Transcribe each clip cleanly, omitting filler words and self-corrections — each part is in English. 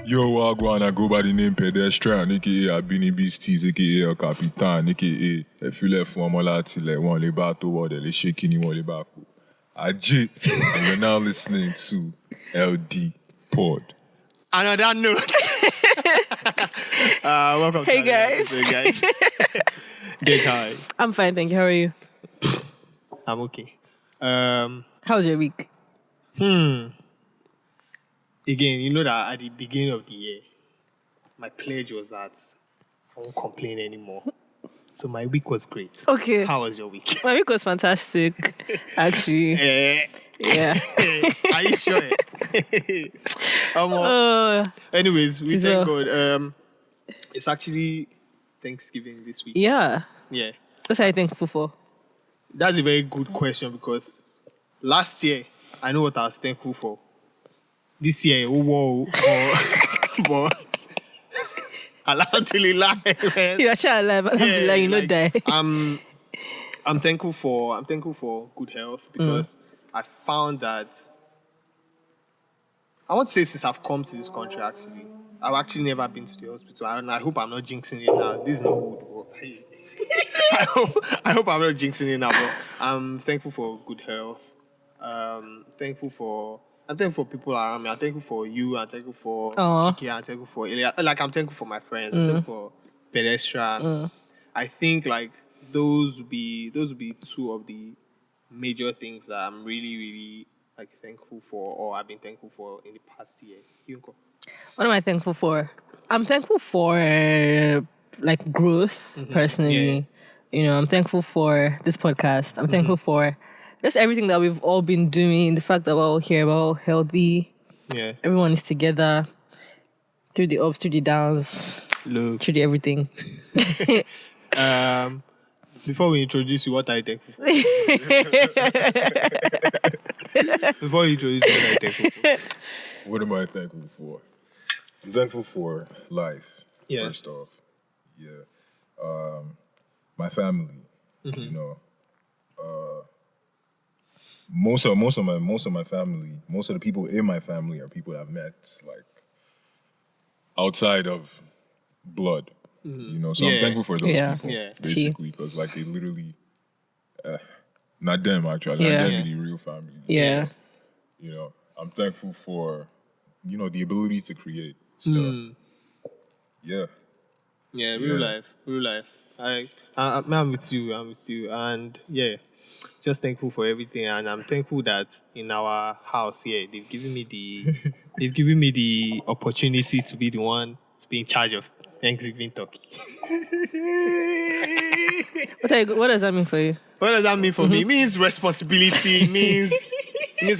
Yo, Wagwan, I go by the name PDSTRN, aka Abini Beasties, aka El Capitan, aka Efile Formula Tile, one le bato word, le shaking one le baku. Ajay, and you're now listening to LD Pod. And on that note, welcome Hey to guys. Hey guys. Get high. I'm fine, thank you. How are you? I'm okay. How was your week? Again, you know that at the beginning of the year, my pledge was that I won't complain anymore. So my week was great. Okay. How was your week? My week was fantastic, actually. Yeah. Are you sure? Anyways, we thank God. It's actually Thanksgiving this week. Yeah. Yeah. What are you thankful for? That's a very good question because last year, I know what I was thankful for. This year, but alhamdulillah, man. You're sure alive, alhamdulillah, you know die. I'm thankful for good health because I found that I want to say since I've come to this country, actually, I've actually never been to the hospital, and I hope I'm not jinxing it now. This is not good. Hey. I hope I'm not jinxing it now, but I'm thankful for good health. I'm thankful for people around me. I'm thankful for you. I'm thankful for Kiki. I'm thankful for Ilya. Like, I'm thankful for my friends. I'm thankful for PDSTRN. I think like those would be two of the major things that I'm really, really like thankful for, or I've been thankful for in the past year. Yunko. What am I thankful for? I'm thankful for like growth personally. Yeah. You know, I'm thankful for this podcast. I'm thankful for just everything that we've all been doing. The fact that we're all here, we're all healthy. Yeah. Everyone is together through the ups, through the downs, through the everything. Before we introduce you, what are you thankful for? Before you introduce you, what are you thankful for? What am I thankful for? I'm thankful for life, first off. Yeah. My family, you know. Most of my family, most of the people in my family are people I've met like outside of blood, you know. So I'm thankful for those people, basically, because like they literally, not them actually, not them the real family. Yeah, so, you know, I'm thankful for, you know, the ability to create stuff. Yeah, real life. I'm with you, and yeah. Just thankful for everything, and I'm thankful that in our house here they've given me the opportunity to be the one to be in charge of Thanksgiving turkey. What does that mean for you? What does that mean for me? It means responsibility. It means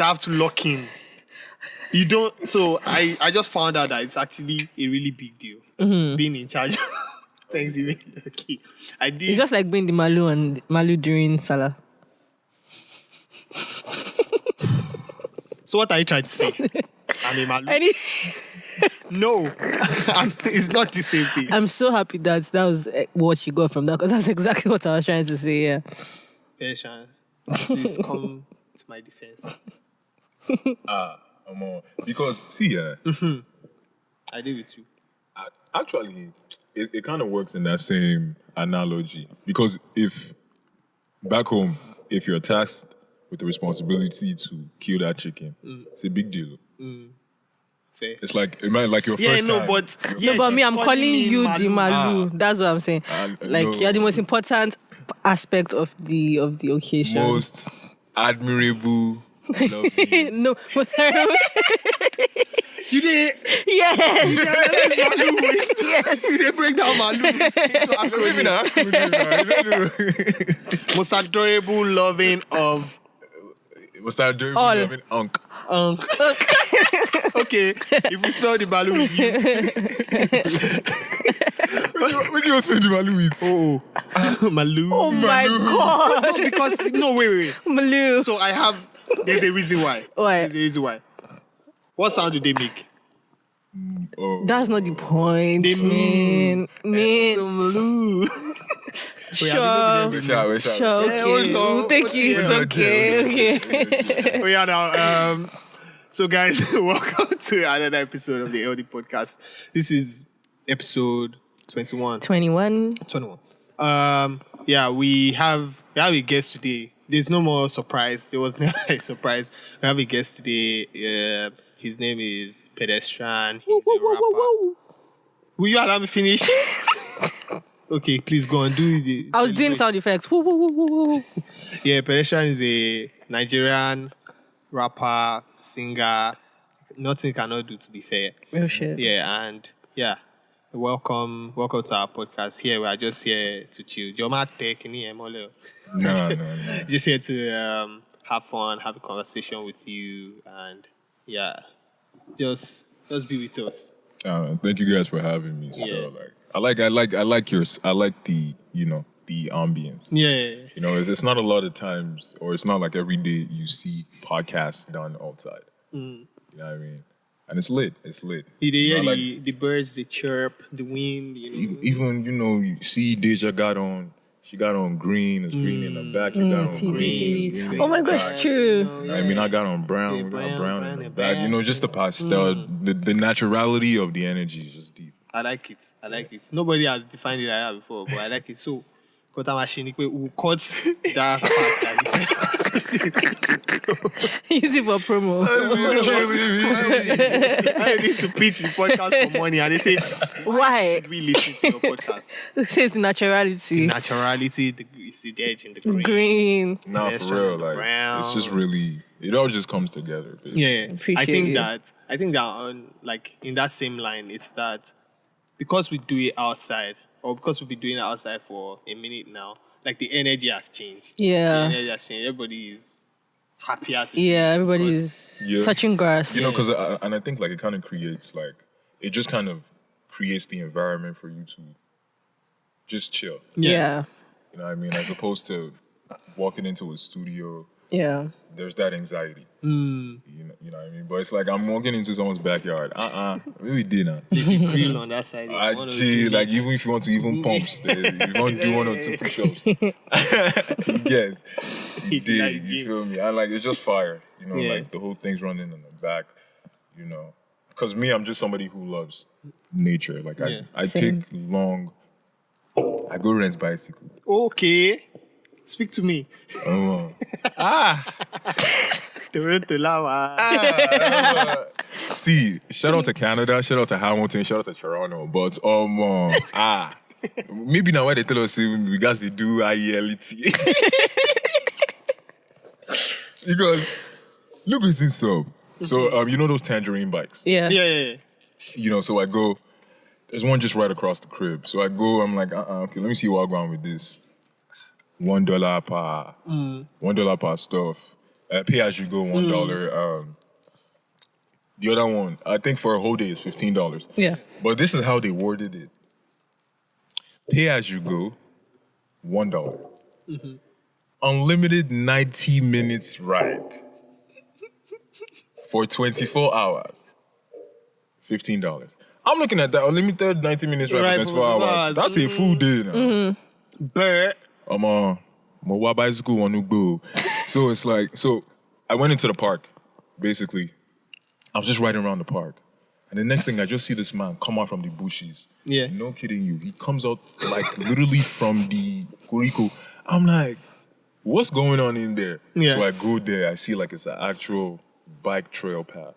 I have to lock in. You don't. So I just found out that it's actually a really big deal being in charge of Thanksgiving turkey. I did. It's just like being the Malu during Salah. So what are you trying to say? I'm a Malu. No, it's not the same thing. I'm so happy that was what you got from that, because that's exactly what I was trying to say. Yeah. Shan, please come to my defense. because see, I did with you. Actually, it kind of works in that same analogy, because if back home, if you're tasked with the responsibility to kill that chicken, it's a big deal. Fair. It's like your first time. But me, I'm calling you the Malu. That's what I'm saying. You're the most important aspect of the occasion. Most admirable. Lovely. No, You did? Yes. Yes. You did break down Malu. Most adorable, loving of. Most adorable, loving Unk. Okay, if we spell the Malu with you. What you spell the Malu with? Malu. Oh my God. No, because wait. Malu. So there's a reason why. Why? There's a reason why. What sound do they make? That's not the point. They Man. Sure. Okay. We'll take it. It's okay. Oh yeah, now so guys, welcome to another episode of the LD podcast. This is episode 21. 21. Yeah, we have a guest today. There's no more surprise. There was never a surprise. We have a guest today. His name is PDSTRN. He's a rapper. Will you allow me finish? Okay, please go on. I was doing sound effects. Yeah, PDSTRN is a Nigerian rapper, singer. Nothing cannot do, to be fair. Oh shit. Yeah, and yeah. Welcome to our podcast. Here we are just here to chill. No. Just here to have fun, have a conversation with you, and yeah, just be with us. Thank you guys for having me. Still, I like the the ambience. Yeah. You know, it's not a lot of times, or it's not like every day you see podcasts done outside. You know what I mean? And it's lit. You hear the birds, the chirp, the wind. Even you see Deja got on. She got on green. It's green in the back. You got on green. Oh my gosh, true. I mean, I got on brown. We got brown in the back. Just the pastel, the naturality of the energy is just deep. I like it. Nobody has defined it like that before, but I like it. So, we'll cut that part. Use it for promo. I need to pitch the podcast for money, and they say, why should we listen to your podcast? It says naturality. It's the edge in the green. No, for real, like brown. It's just really, it all just comes together. Basically. Yeah, I think that on like in that same line, it's that because we do it outside, or because we've been doing it outside for a minute now, like the energy has changed. Yeah. The energy has changed. Everybody is happier to everybody's touching grass. Because and I think like it kind of creates it just kind of creates the environment for you to just chill. Yeah. You know what I mean? As opposed to walking into a studio. Yeah. There's that anxiety. You know what I mean? But it's like I'm walking into someone's backyard. Maybe dinner. There's a grill on that side. Even if you want to even pump stairs, you want to do 1 or 2 push-ups. You feel me? It's just fire. Like the whole thing's running in the back. Because me, I'm just somebody who loves nature. Like I take long. I go rent bicycle. Okay. Speak to me. See, shout out to Canada, shout out to Hamilton, shout out to Toronto, but maybe now why they tell us we got to do IELT. Because look what's in sub. So those tangerine bikes? Yeah. So I go, there's one just right across the crib. So I go, I'm like, okay, let me see what I'm going with this. $1 per stuff. Pay as you go, $1. The other one, I think for a whole day is $15. Yeah. But this is how they worded it. Pay as you go, $1. Unlimited 90 minutes ride for 24 hours, $15. I'm looking at that unlimited 90 minutes ride for 24 hours. That's a full day now. But my bicycle on Ugbo. So it's like, I went into the park, basically. I was just riding around the park. And the next thing, I just see this man come out from the bushes. Yeah. No kidding you. He comes out literally from the Kuriko. I'm like, what's going on in there? Yeah. So I go there, I see it's an actual bike trail path.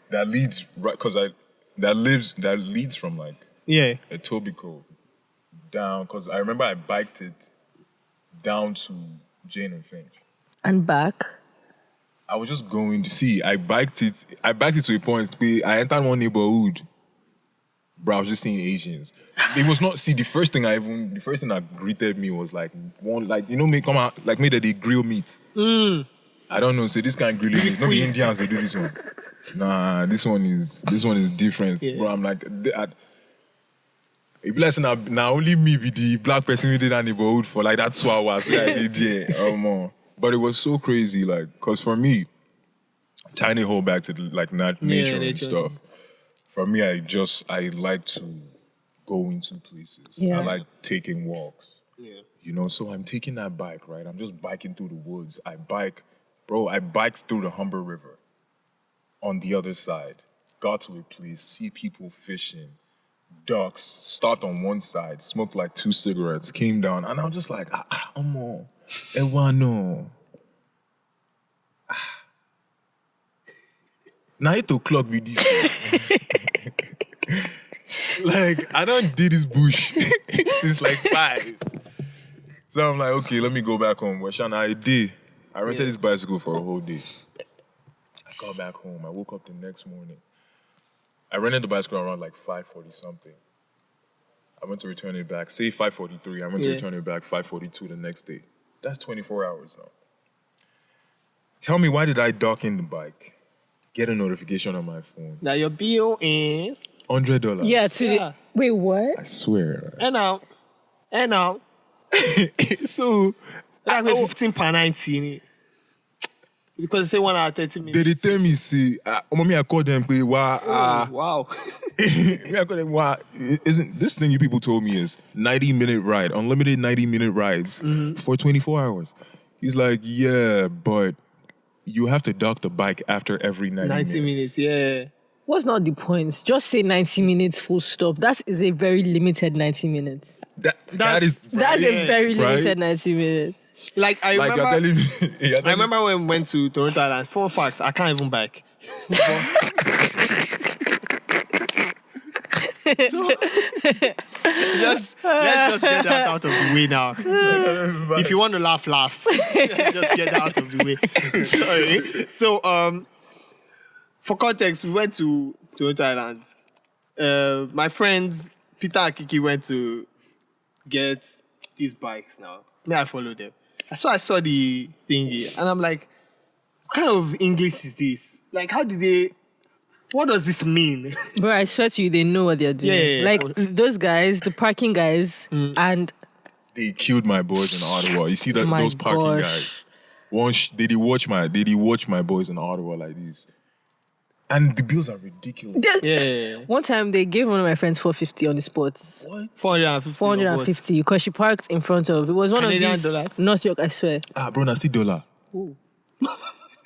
That leads, because that leads from Etobicoke down, because I remember I biked it down to Jane and Finch. And back? I was just going to see. I biked it to a point where I entered one neighborhood. Bro, I was just seeing Asians. It was not, the first thing that greeted me was me come out, me that they grill meat. I don't know, this kind of grilling meat. No, the Indians, they do this one. Nah, this one is different. Yeah. Bro, I'm like, if listen, now only me with the black person who did that neighborhood for that 2 hours. But it was so crazy, because for me, tiny hold back to nature and stuff. For me, I like to go into places. Yeah. I like taking walks. Yeah. You know, so I'm taking that bike, right? I'm just biking through the woods. I biked through the Humber River on the other side. Got to a place, see people fishing, ducks, stopped on one side, smoked like 2 cigarettes, came down, and I'm just like, amo, ewano. Now 8 o'clock with this. Like, I don't did this bush since like 5. So I'm like, okay, let me go back home. Well, Shana, I rented this bicycle for a whole day. I got back home. I woke up the next morning. I rented the bicycle around like 5:40 something. I went to return it back. Say 5:43. I went to return it back 5:42 the next day. That's 24 hours now. Tell me, why did I dock in the bike? Get a notification on my phone. Now your bill is $100. Yeah, wait, what? I swear. and now. So Like with 15.90 because they say 1 hour 30 minutes. they tell me, see, mommy, I called them, Wow. me, I called them, isn't this thing you people told me is 90-minute ride, unlimited 90-minute rides for 24 hours? He's like, yeah, but you have to dock the bike after every 90 minutes, yeah. What's not the point? Just say 90 minutes full stop. That is a very limited 90 minutes. That's A very Right? limited 90 minutes. Like I like remember, you're telling me. You're telling I remember when we went to Toronto Island. For a fact, I can't even bike. So let's just get that out of the way now. If you want to laugh. Just get that out of the way. Sorry. So for context, we went to Toronto Island. My friends Peter and Kiki went to get these bikes now. May I follow them? So I saw the thingy and I'm like, what kind of English is this? Like, what does this mean? Bro, I swear to you, they know what they're doing. Yeah. Like, those guys, the parking guys, and... They killed my boys in Ottawa. You see My those parking gosh. guys? Did he watch my boys in Ottawa like this? And the bills are ridiculous. Yeah. One time, they gave one of my friends $450 on the spot. What? 450. 450 because she parked in front of... It was one Canadian of these... dollars? North York, I swear. Bro, that's $60.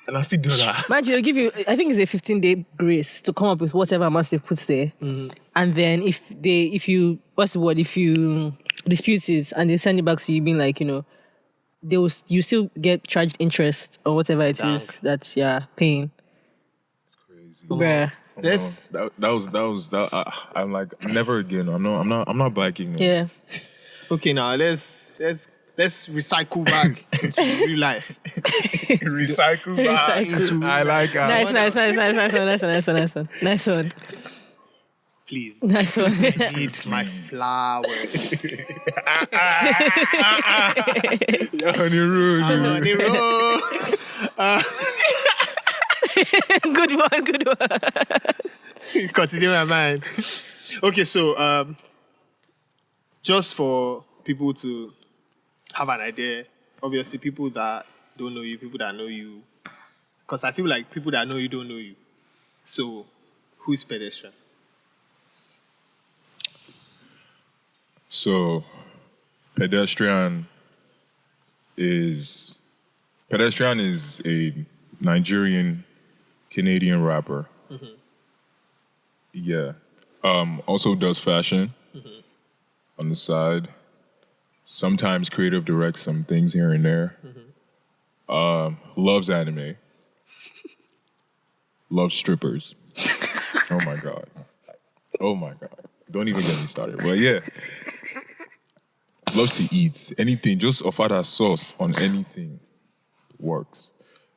And I still $60. Mind you, they'll give you... I think it's a 15-day grace to come up with whatever amount they put there. And then if you dispute it and they send it back to you being like, you know, you still get charged interest or whatever it is that you're paying. It's crazy. Bruh. I'm like, never again. I'm not biking. No. Yeah. Okay, now let's recycle back into real life. Recycle back. I like Nice one. Please. Nice one. I need my flowers. You're on the road. I'm on the road. Good one. Continue my mind. Okay, so just for people to have an idea, obviously people that don't know you, people that know you, because I feel like people that know you don't know you. So, who is Pedestrian? So, Pedestrian is a Nigerian Canadian rapper. Yeah. Also does fashion on the side. Sometimes creative directs some things here and there. Loves anime. Loves strippers. Oh my God. Don't even get me started. But yeah. Loves to eat. Anything. Just offer that sauce on anything works.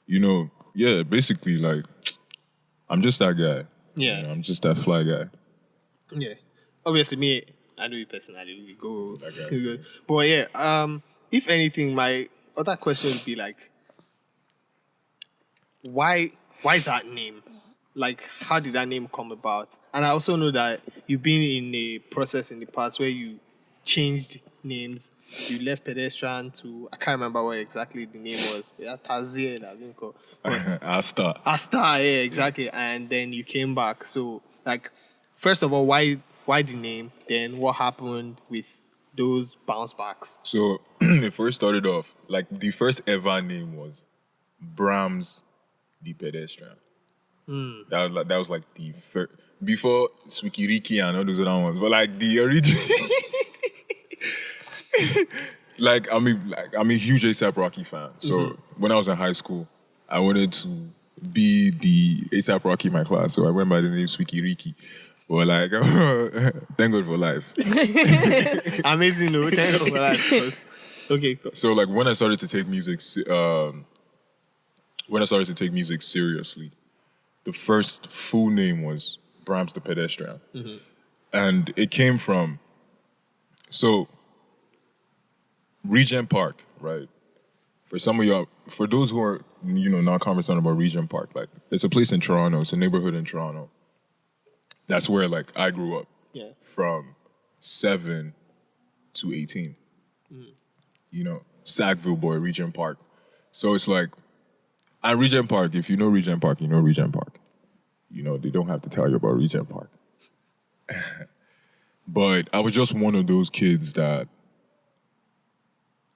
You know, yeah, basically like I'm just that guy. Yeah. You know, I'm just that fly guy. Yeah. Obviously, me, I know you personally. We go. Okay. But yeah, if anything, my other question would be like, why that name? Like, how did that name come about? And I also know that you've been in a process in the past where you changed names. You left Pedestrian to, I can't remember what exactly the name was. Yeah, Tazier, I think. Asta. Asta, yeah, exactly. And then you came back. So, like, First of all, why the name? Then what happened with those bounce backs? So it first started off, like the first ever name was Brahms the Pedestrian. That was like the first, before Swikiriki and all those other ones, but like the original. I'm a huge A$AP Rocky fan. So when I was in high school, I wanted to be the A$AP Rocky in my class. So I went by the name Swikiriki. Well, like, thank God for life. Amazing, no? Thank God for life. Okay, cool. So like when I started to take music, seriously, the first full name was Brahms the Pedestrian, and it came from Regent Park, right? For some of y'all, for those who are not conversant about Regent Park, like it's a place in Toronto, it's a neighborhood in Toronto. That's where like I grew up. Yeah. From 7 to 18. Sackville boy, Regent Park. So it's like, at Regent Park, if you know Regent Park, you know Regent Park. They don't have to tell you about Regent Park. But I was just one of those kids that,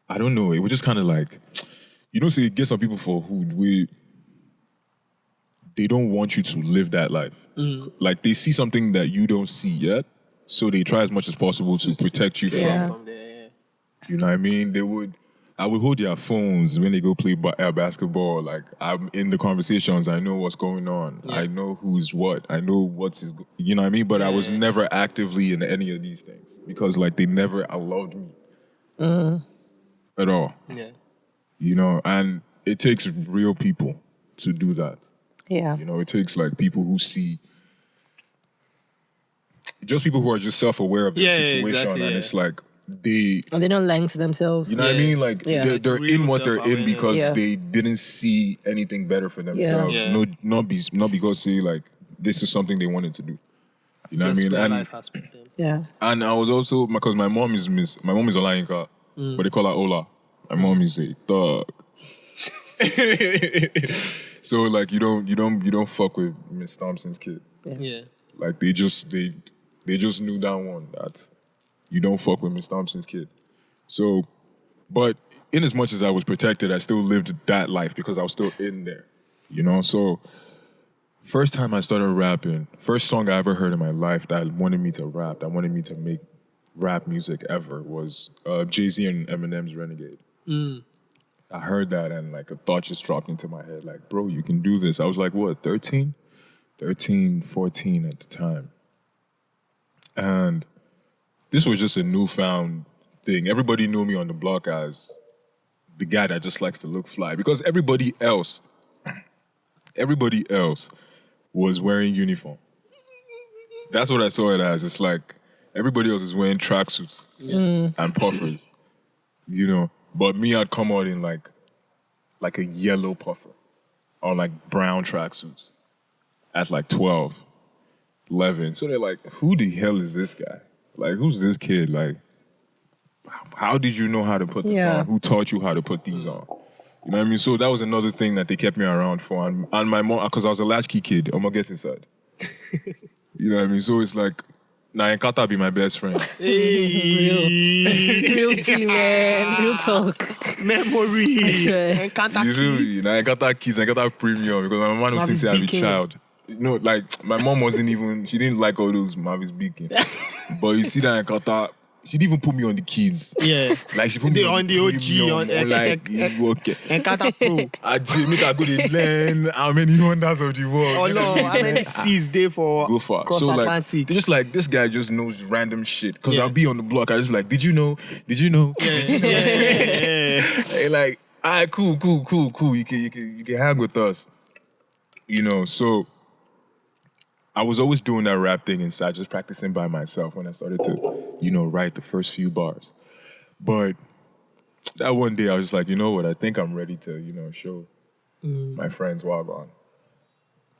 I don't know, it was just kind of like, so you get some people for who they don't want you to live that life. Like they see something that you don't see yet, so they try as much as possible to protect you from there. You know what I mean? I would hold their phones when they go play basketball. Like I'm in the conversations, I know what's going on. Yeah. I know who's what. I know you know what I mean? But I was never actively in any of these things because like they never allowed me at all. Yeah. And it takes real people to do that. Yeah. It takes like people who see, just people who are just self-aware of their situation, and it's like they don't lie to themselves. You know what I mean? Like they're in what they're in because they didn't see anything better for themselves. Yeah. Not because say like this is something they wanted to do. You know what I mean? And and I was also because my mom is Olayinka, but they call her Ola. My mom is a thug. So like you don't fuck with Miss Thompson's kid. Yeah. Like they just knew that one that you don't fuck with Miss Thompson's kid. So, but in as much as I was protected, I still lived that life because I was still in there. So first time I started rapping, first song I ever heard in my life that wanted me to rap, that wanted me to make rap music ever was Jay-Z and Eminem's Renegade. I heard that and like a thought just dropped into my head like, bro, you can do this. I was like, what, 13, 14 at the time. And this was just a newfound thing. Everybody knew me on the block as the guy that just likes to look fly because everybody else was wearing uniform. That's what I saw it as. It's like everybody else is wearing tracksuits and puffers, But me, I'd come out in like a yellow puffer or like brown tracksuits at like 12, 11. So they're like, who the hell is this guy? Like, who's this kid? Like, how did you know how to put this on? Who taught you how to put these on? You know what I mean? So that was another thing that they kept me around for. And my mom, because I was a latchkey kid, I'm going to get inside. You know what I mean? So it's like, Enkata be my best friend. Real tea, man. Real talk. Memory. Enkata kids. Enkata kids, Enkata premium. Because my mom was since I was a child. Like, my mom she didn't like all those Marvis Beacon. But you see that Enkata, she didn't even put me on the kids. Yeah. Like, she put me on the OG. Enkata Pro. I go to learn how many wonders of the world. Oh, no. How many C's there for go far. Cross Atlantic? Like, they're just like, this guy just knows random shit. Because I'll be on the block. I just like, did you know? Yeah. Hey, like, all right, cool. You can hang with us. So I was always doing that rap thing inside, just practicing by myself when I started to, write the first few bars. But that one day I was just like, you know what, I think I'm ready to, show my friends Wagwan.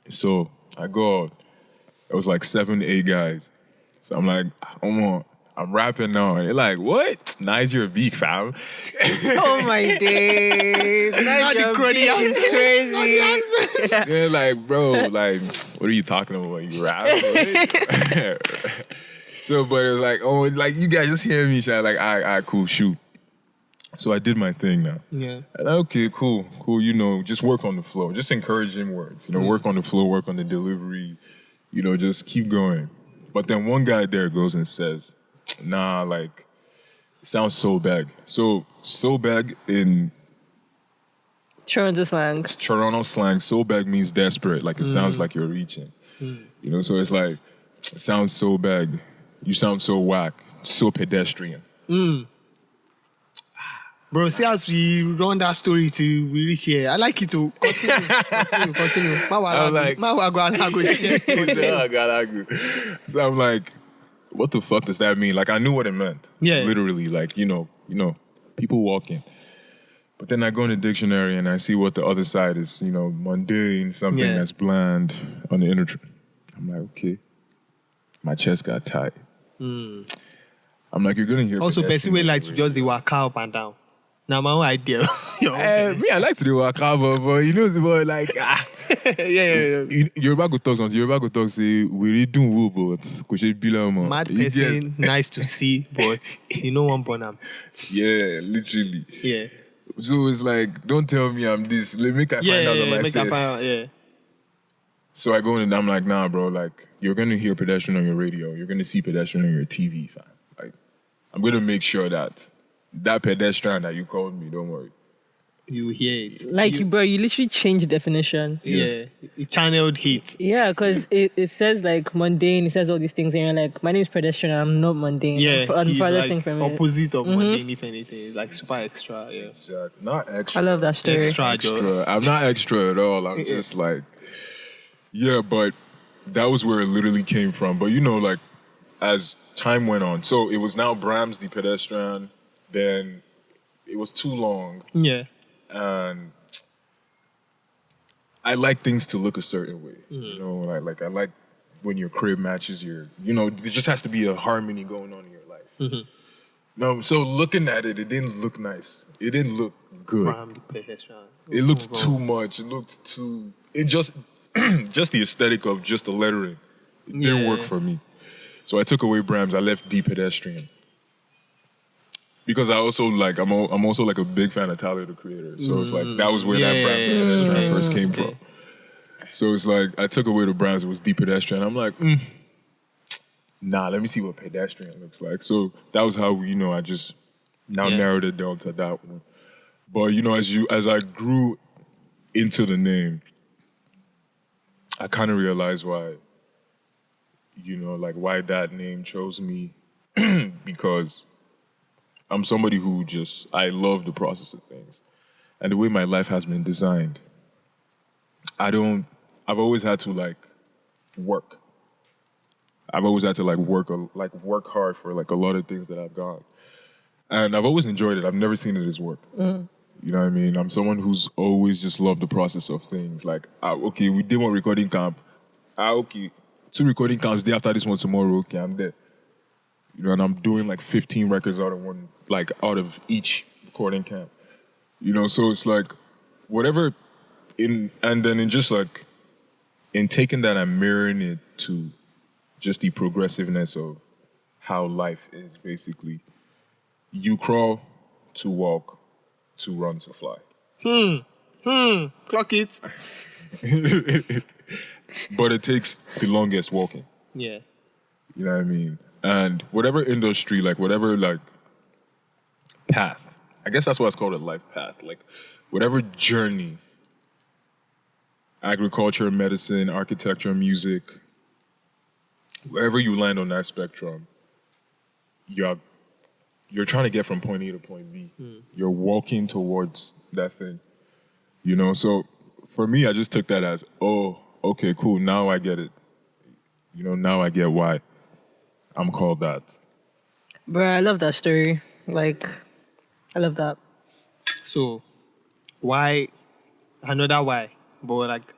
So I go out. It was like 7, 8 guys. So I'm like, I'm rapping now. And they're like, what? Nice, you're a beak, fam. Oh my days. Not the cruddy crazy. They're like, bro, like, what are you talking about? You rap? So, but it was like, oh, like, you guys just hear me. So I was like, all right, cool, shoot. So I did my thing now. Yeah. And okay, cool. You know, just work on the flow. Just encouraging words. You know, work on the flow, work on the delivery. You know, just keep going. But then one guy there goes and says, nah, like, it sounds so bad. So bad in Toronto slang, so bad means desperate. Like, it sounds like you're reaching. You know, so it's like, it sounds so bad. You sound so whack, so pedestrian. Bro, see as we run that story till we reach here. I like it to continue. I'm like, so I'm like, what the fuck does that mean? Like, I knew what it meant. Yeah. Literally, like, you know, people walking. But then I go in the dictionary and I see what the other side is, you know, mundane, something that's bland on the inner. I'm like, okay. My chest got tight. I'm like, you're gonna hear. Also, person will like to just walk up and down. Now my own idea. Me, I like to do walk out, but you know, but like, yeah. Yoruba go talk something. Yoruba go talk say we really do well, but could be like mad person, nice to see, but you know one bonam. Yeah, literally. Yeah. So it's like, don't tell me I'm this. Let me find out on myself. So I go in and I'm like, nah, bro. Like, you're gonna hear pedestrian on your radio. You're gonna see pedestrian on your TV, fam. Like, I'm gonna make sure that pedestrian that you called me, don't worry. You hear it. Like, bro, you literally changed definition. Yeah. It channeled hit. Yeah, because it says like mundane, it says all these things, and you're like, my name is pedestrian, I'm not mundane. Yeah, I'm like thing from opposite of mundane, if anything. It's like super extra, yeah. Exactly. Not extra. I love that story. Extra. I'm not extra at all. I'm just like, yeah, but that was where it literally came from. But you know, like, as time went on, so it was now Brahms the pedestrian, then it was too long. Yeah. And I like things to look a certain way. You know, like I like when your crib matches your, you know, there just has to be a harmony going on in your life. No, so looking at it, it didn't look nice. It didn't look good. It looked too much. It looked too. It just the aesthetic of just the lettering. It didn't work for me. So I took away Brahms. I left the pedestrian. Because I also like, I'm also like a big fan of Tyler, the Creator. So it's like, that was where that Brahms and pedestrian first came from. So it's like, I took away the Brahms, it was the pedestrian. I'm like, nah, let me see what pedestrian looks like. So that was how, you know, I just narrowed it down to that one. But, you know, as I grew into the name, I kind of realized why, you know, like why that name chose me. Because I'm somebody who I love the process of things. And the way my life has been designed, I've always had to like work. I've always had to like work hard for like a lot of things that I've got. And I've always enjoyed it. I've never seen it as work. You know what I mean? I'm someone who's always just loved the process of things. Like, okay, we did one recording camp. Okay, 2 recording camps day after this one tomorrow. Okay, I'm there. You know, and I'm doing like 15 records out of each recording camp. You know, so it's like whatever in taking that, I'm mirroring it to just the progressiveness of how life is basically. You crawl to walk, to run, to fly. Clock it. But it takes the longest walking. Yeah. You know what I mean? And whatever industry, like whatever like path, I guess that's why it's called a life path. Like whatever journey, agriculture, medicine, architecture, music, wherever you land on that spectrum, you're trying to get from point A to point B. You're walking towards that thing. You know, so for me, I just took that as, oh, okay, cool, now I get it. You know, now I get why I'm called that. Bro, I love that story. Like, I love that. So, why? I know that why, but like,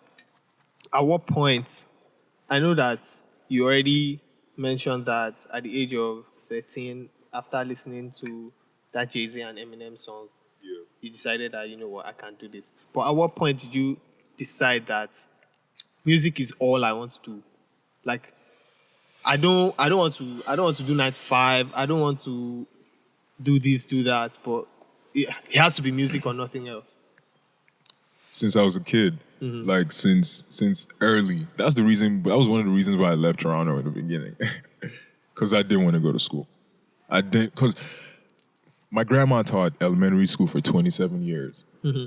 at what point? I know that you already mentioned that at the age of 13 after listening to that Jay-Z and Eminem song. Yeah. You decided that, you know what, I can't do this. But at what point did you decide that music is all I want to do? Like, I don't want to do 9 to 5. I don't want to do this, do that. But it has to be music or nothing else. Since I was a kid, like since early. That was one of the reasons why I left Toronto at the beginning. Because I didn't want to go to school. Because my grandma taught elementary school for 27 years.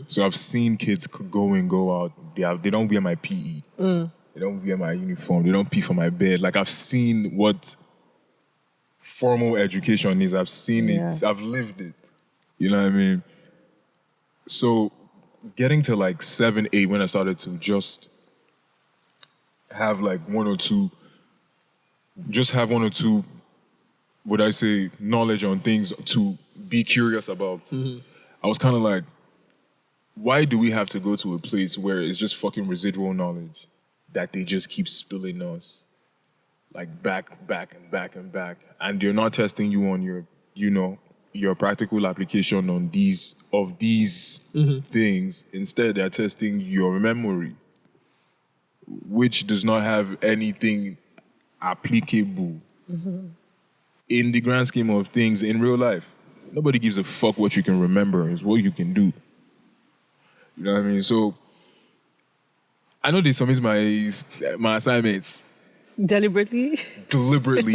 So I've seen kids go in, go out. They don't wear my PE. They don't wear my uniform. They don't pee for my bed. Like, I've seen what formal education is. I've seen it. I've lived it. You know what I mean? So getting to like 7, 8, when I started to just have like one or two, would I say, knowledge on things to be curious about. I was kind of like, why do we have to go to a place where it's just fucking residual knowledge that they just keep spilling us? Like back, and they're not testing you on your, you know, your practical application on these things. Instead, they're testing your memory, which does not have anything applicable in the grand scheme of things in real life. Nobody gives a fuck what you can remember. It's what you can do. You know what I mean? So I know they submit my assignments deliberately.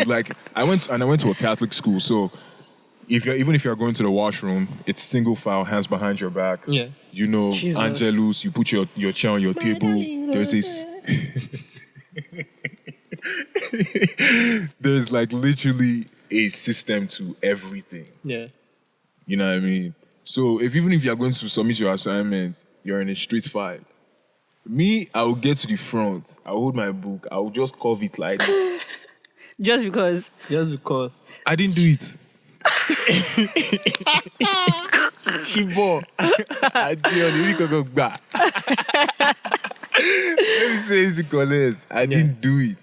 Like, I went to a Catholic school, so even if you're going to the washroom, it's single file, hands behind your back. Yeah. You know, Jesus. Angelus, you put your chair on your table. There's like literally a system to everything. Yeah. You know what I mean? So even if you're going to submit your assignment, you're in a straight file. Me, I will get to the front. I'll hold my book. I will just cover it like this. Just because. I didn't do it. Shibo. I Let me say it, Collins. I didn't do it.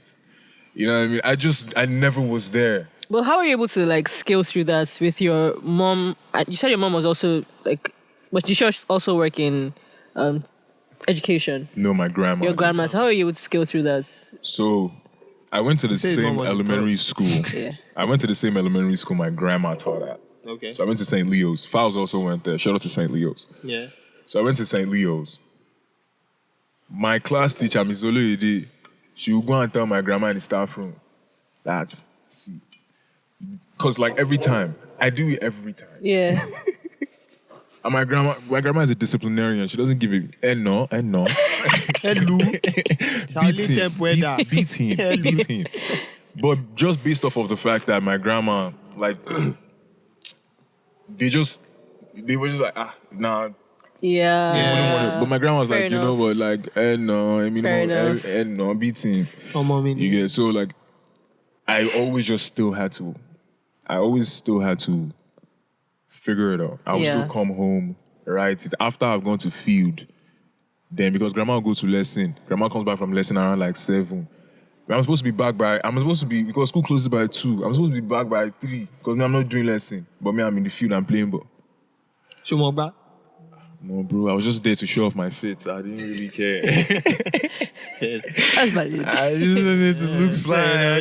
You know what I mean? I never was there. Well, how are you able to like scale through that with your mom? You said your mom was also like, but did she also work in education? No, my grandma. Your grandma. So how are you able to scale through that? So I went to the same elementary school. Yeah. I went to the same elementary school my grandma taught at. Okay. So I went to St. Leo's. Files also went there. Shout out to St. Leo's. Yeah. So I went to St. Leo's. My class teacher, Miss Oloyede, she would go and tell my grandma in the staff room that, see, because like every time, I do it every time. Yeah. And my grandma is a disciplinarian. She doesn't give a no. Hello. Beat him. But just based off of the fact that my grandma, like, they were just like, nah. Yeah. But my grandma was Fair like, enough. you know what, like, no, I mean, no, beat him. You get, so like, I always still had to figure it out. I would still come home, write it. After I've gone to field, then because grandma will go to lesson, grandma comes back from lesson around like 7. I'm supposed to be because school closes by 2. I'm supposed to be back by 3 because I'm not doing lesson. But me, I'm in the field, I'm playing ball. Show more back? No, bro, I was just there to show off my fit. I didn't really care. That's valid. I just wanted to look fly.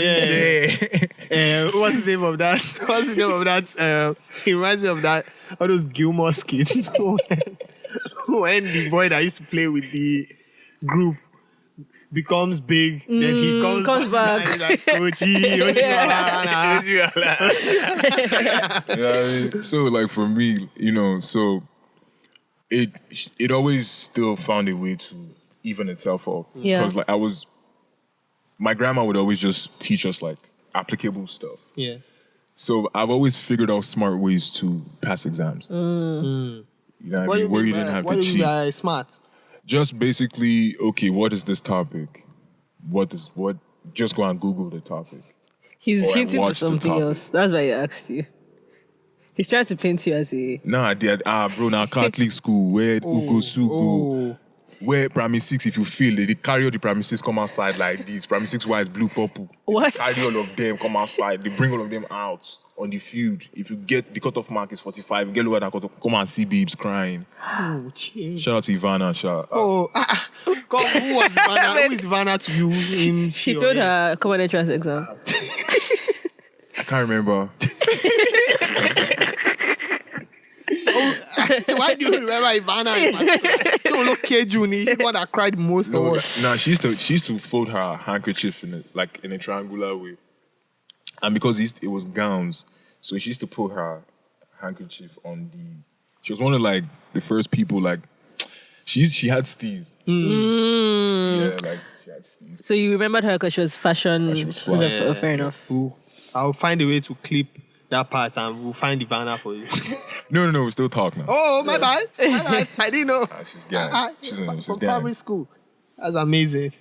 What's the name of that? It reminds me of that, all those Gilmore skits. when the boy that used to play with the group becomes big, then he comes back. And he's like, Kochi, So like for me, you know, so it always still found a way to even itself up. Yeah. Because like my grandma would always just teach us like applicable stuff. Yeah. So I've always figured out smart ways to pass exams. You know what I mean? Where you didn't have to cheat. What smart? Just basically, okay, what is this topic? Just go and Google the topic. He's Or hinting to watch the something topic. else. That's why he asked you. He's trying to paint you as a... No, I did. Bro, now Catholic school, where Ugosu go. where primary 6, if you fail, they carry all the primary 6 come outside like this. Primary 6 white, blue, purple. What? They carry all of them come outside. They bring all of them out on the field. If you get the cutoff mark is 45, you get lower than cutoff, come and see babes crying. Oh, chill. Shout out to Ivana. God, who was Ivana? Who is Ivana to you? She failed her common entrance exam. I can't remember. Why do you remember Ivana? Don't look Juni. She's the one that cried most. No, she used to fold her handkerchief in a triangular way, and because it was gowns, so she used to put her handkerchief on the. She was one of like the first people like. She had steez. Yeah, like she had steez. So you remembered her because she was fashion. She was fly. Fair enough. Ooh. I'll find a way to clip that part and we'll find Ivana for you. No, we still talk now. Oh, my bad. I didn't know. She's gang. She's from gang. primary school. That's amazing.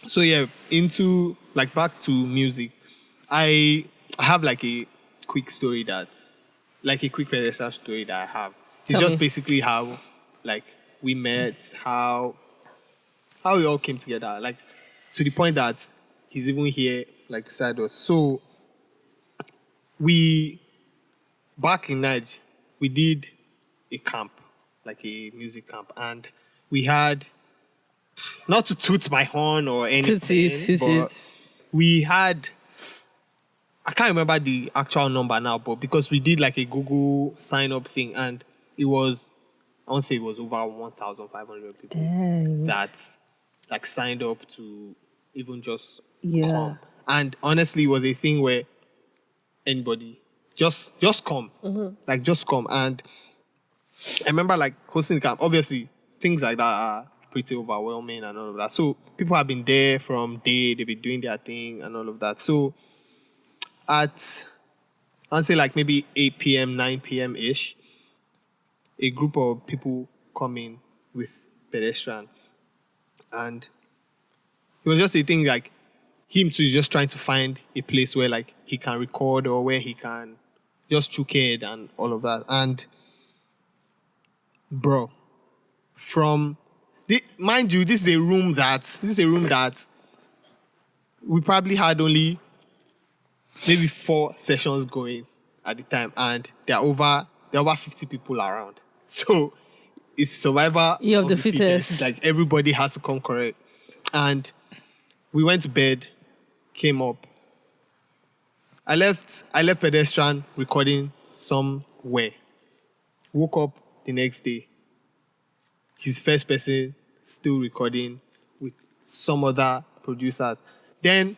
So yeah, into like back to music. I have like a quick story like a quick pedestal story that I have. It's just basically how like we met, how we all came together, like to the point that he's even here like beside us. So back in Niger, we did a camp, like a music camp, and we had, not to toot my horn or anything, but we had, I can't remember the actual number now, but because we did like a Google sign up thing, and it was, I won't say it was over 1,500 people that like signed up to even just come. And honestly, it was a thing where anybody just come, like just come. And I remember like hosting the camp. Obviously, things like that are pretty overwhelming and all of that. So people have been there from day, they've been doing their thing and all of that. So at, I'd say like maybe 8 p.m., 9 p.m. ish, a group of people come in with pedestrian. And it was just a thing like him too is just trying to find a place where like he can record or where he can just chook it and all of that. And bro, mind you, this is a room that we probably had only maybe 4 sessions going at the time, and there are over 50 people around. So it's survivor of the fittest. Like everybody has to come correct. And we went to bed, came up. I left pedestrian recording somewhere. Woke up the next day. His first person still recording with some other producers. Then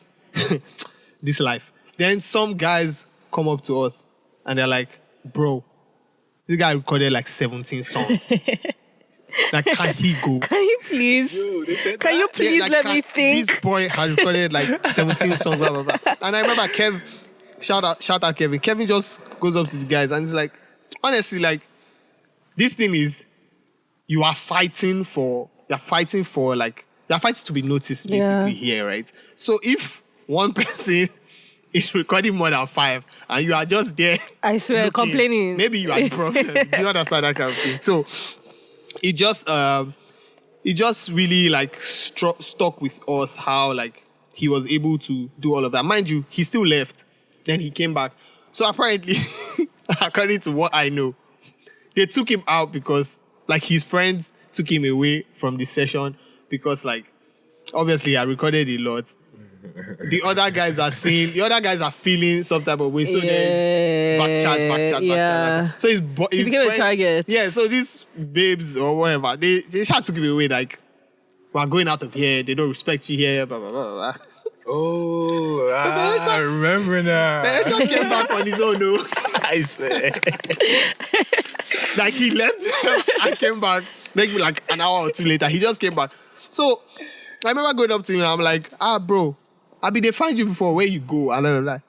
this life. Then some guys come up to us and they're like, bro, this guy recorded like 17 songs. Like, can he go? Can you please? Let me think? This boy has recorded like 17 songs, blah, blah, blah. And I remember Kev, shout out Kevin. Kevin just goes up to the guys and he's like, honestly, like, this thing is, you are fighting to be noticed basically here, right? So if one person is recording more than 5 and you are just there, I swear, looking, complaining, maybe you are the problem. Do you understand that kind of thing? So it just really like stuck with us how like he was able to do all of that. Mind you, he still left. Then he came back. So apparently, according to what I know, they took him out because like his friends took him away from the session because like obviously I recorded a lot. The other guys are feeling some type of way. So there's back chat. So his became a target. Yeah, so these babes or whatever, they just took him away like, we're going out of here, they don't respect you here, blah, blah, blah, blah. Oh, I remember now. Pedestrian came back on his own, no. I swear. Like he left and came back maybe like an hour or 2 later. He just came back. So I remember going up to him and I'm like, bro, they find you before, where you go? And I'm like,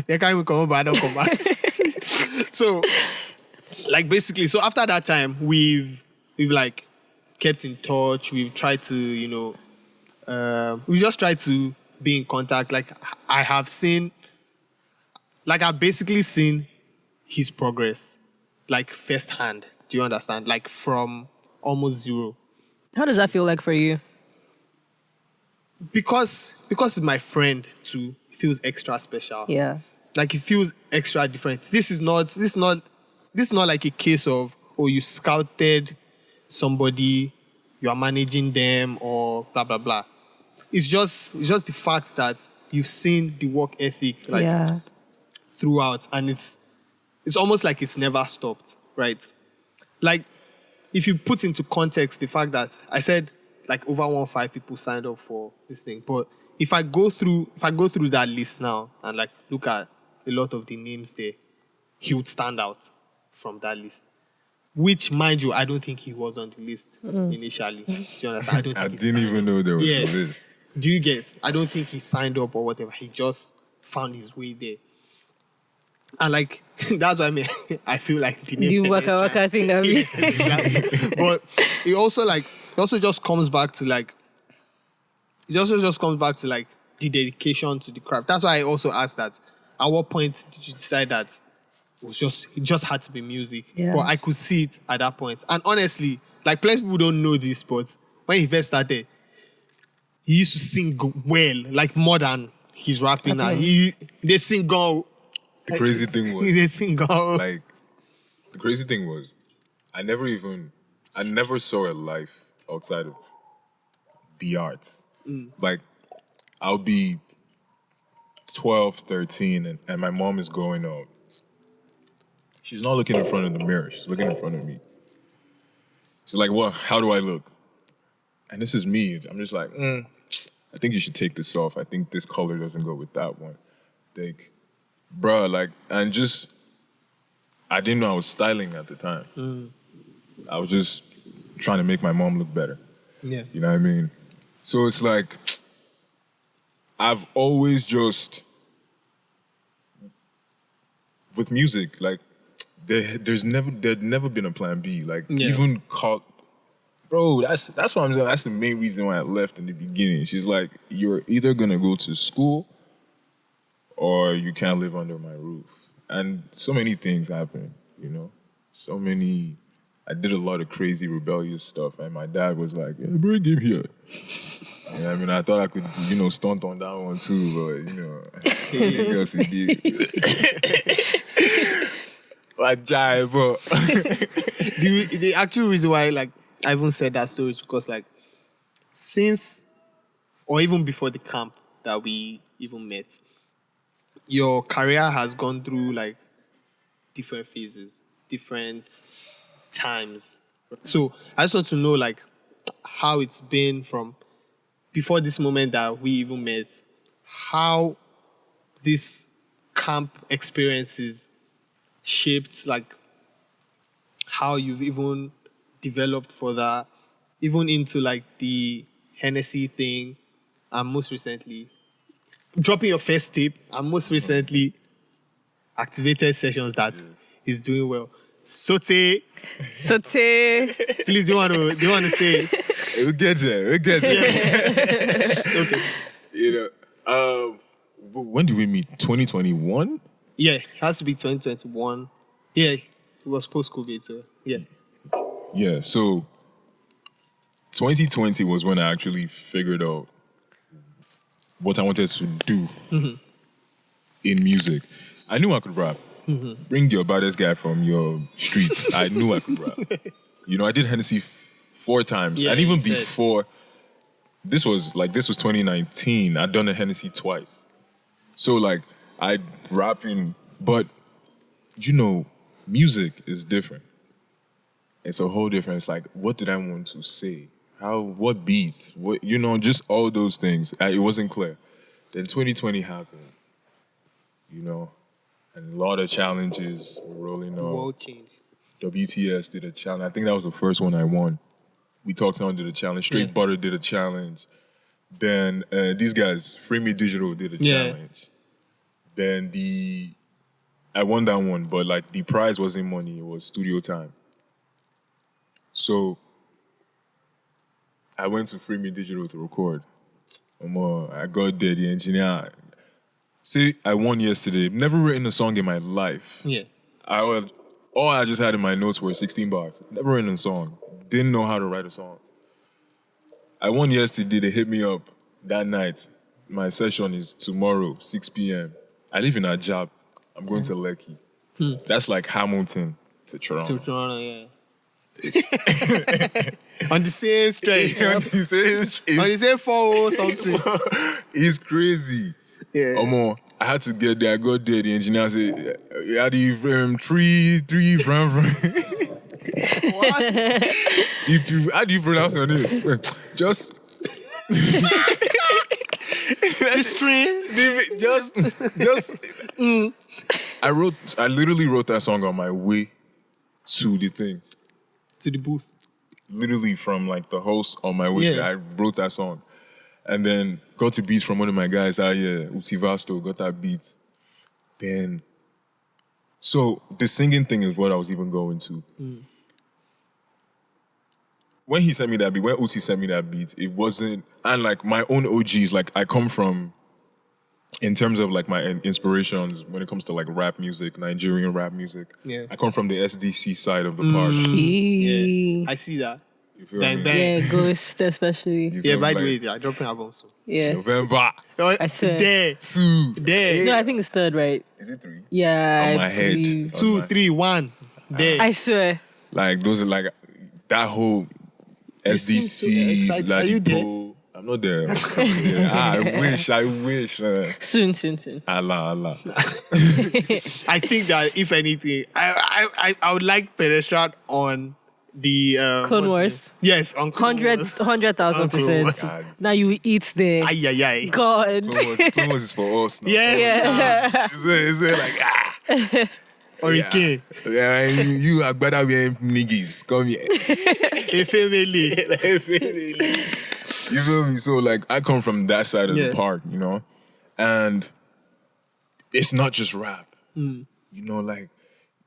they can't even come over, I don't come back. So like basically, so after that time, we've like kept in touch. We've tried to, we just tried to be in contact. Like I've basically seen his progress, like firsthand. Do you understand? Like from almost zero. How does that feel like for you? Because it's my friend too, it feels extra special. Yeah. Like it feels extra different. This is not like a case of, oh, you scouted somebody, you are managing them or blah blah blah. It's just the fact that you've seen the work ethic throughout, and it's almost like it's never stopped, right? Like if you put into context the fact that I said like over 1.5 people signed up for this thing, but if I go through that list now and like look at a lot of the names there, he would stand out from that list. Which, mind you, I don't think he was on the list initially. Do you understand? I don't think I didn't even know there was a list. Do you get? I don't think he signed up or whatever. He just found his way there. And like, that's what I mean. I feel like the name waka thing that we... exactly. But it also just comes back to like the dedication to the craft. That's why I also asked that. At what point did you decide that it just had to be music? Yeah. But I could see it at that point. And honestly, like plenty of people don't know this, but when he first started, he used to sing well, like more than he's rapping now. They sing go. The crazy thing was, they sing go. Like, the crazy thing was, I never saw a life outside of the arts. Like, I'll be 12, 13, and my mom is going out. She's not looking in front of the mirror. She's looking in front of me. She's like, "What? How do I look?" And this is me. I'm just like, I think you should take this off. I think this color doesn't go with that one. Like, bruh, like, and just, I didn't know I was styling at the time. I was just trying to make my mom look better. Yeah. You know what I mean? So it's like, I've always just, with music, like, there'd never been a plan B. Like, even called, bro, that's what I'm saying. That's the main reason why I left in the beginning. She's like, you're either gonna go to school or you can't live under my roof. And so many things happen, you know? I did a lot of crazy rebellious stuff, and my dad was like, "Yeah, bring him here." And I mean, I thought I could, stunt on that one too, but, anything else he did. But the actual reason why, like, I even said that story is because, like, since, or even before the camp that we even met, your career has gone through, like, different phases, different times. So I just want to know, like, how it's been from before this moment that we even met, how this camp experiences shaped, like, how you've even developed further, even into, like, the Hennessy thing, and most recently dropping your first tape, and most recently activated sessions that is doing well. Saute. Please, do you want to say it? We'll get there. Okay. When did we meet? 2021? Yeah, it has to be 2021. Yeah, it was post-COVID, so yeah. Yeah, so 2020 was when I actually figured out what I wanted to do in music. I knew I could rap. Bring your baddest guy from your streets. I knew I could rap. I did Hennessy 4 times. Yeah, and even before, this was 2019. I'd done a Hennessy twice. So, like, I'd rapping, but, music is different. It's a whole different, it's like, what did I want to say? What beats? What, just all those things. It wasn't clear. Then 2020 happened, and a lot of challenges were rolling on. The world changed. WTS did a challenge. I think that was the first one I won. We Talked On did a challenge. Straight Butter did a challenge. Then these guys, Free Me Digital did a challenge. Then I won that one, but, like, the prize wasn't money. It was studio time. So I went to Free Me Digital to record. I got there, the engineer. See, I won yesterday. Never written a song in my life. Yeah. I all I just had in my notes were 16 bars. Never written a song. Didn't know how to write a song. I won yesterday. They hit me up that night. My session is tomorrow, 6 p.m. I live in a job. I'm going to Lekki. That's like Hamilton to Toronto. To Toronto, yeah. On the same stretch. On the same 4 or something. It's crazy. Yeah. I had to get there. I got there. The engineer said, how do you three from? What? How do you pronounce your name? Just... History. I literally wrote that song on my way to the thing. To the booth. Literally from like the host on my way to, I wrote that song. And then got the beats from one of my guys out here, Uti Vasto, got that beat. Then, so the singing thing is what I was even going to. When he sent me that beat, when Uti sent me that beat, it wasn't, and like my own OGs, like I come from, in terms of like my inspirations when it comes to like rap music, Nigerian rap music, I come from the SDC side of the park. Yeah, I see that. You feel Bang, me? bang. Yeah, Ghost especially. Yeah, by the way, I dropping album soon. Yeah. November I swear. There. 2. There. No, I think it's 3rd, right? Is it 3? Yeah. On I my head. believe. 2, 3, 1. There. I swear. Like those are like that whole seem so SDC. excited. Like Are you there? I'm not there. I wish. Soon. Allah. I think that if anything, I would like PDSTRN on the Clone what's Wars. the name? Yes, on Clone Wars. 100,000%. God. Now you eat there. Ay. God. Clone Wars is for us now. Yes. Yeah. Is it like Hurricane. Yeah, you are better than niggas. Come here. Efemele. You feel me? So like I come from that side of the park, you know? And it's not just rap. You know, like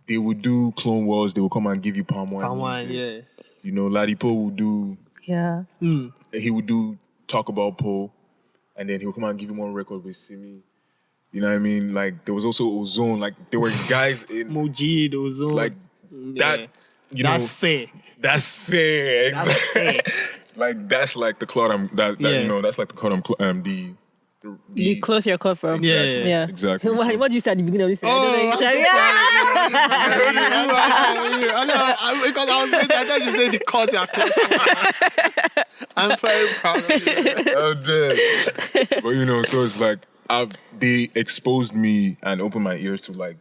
they would do Clone Wars, they would come and give you palm wine. Yeah. You know, Ladipo would do he would do Talk About Poe, and then he would come and give you one record with Simi. You know what I mean? Like there was also Ozone. Like there were guys in Mojid, Ozone. like that. You That's know, fair. that's fair. That's fair. Like that's like the cloud. You know, that's like the cloud. The cloth you're cut from. Yeah. Exactly. What did you say at the beginning of this? I'm so proud. Because I was thinking, I thought you said the cut you are close. I'm very proud of you. I'm dead. But you know, so it's like they exposed me and opened my ears to like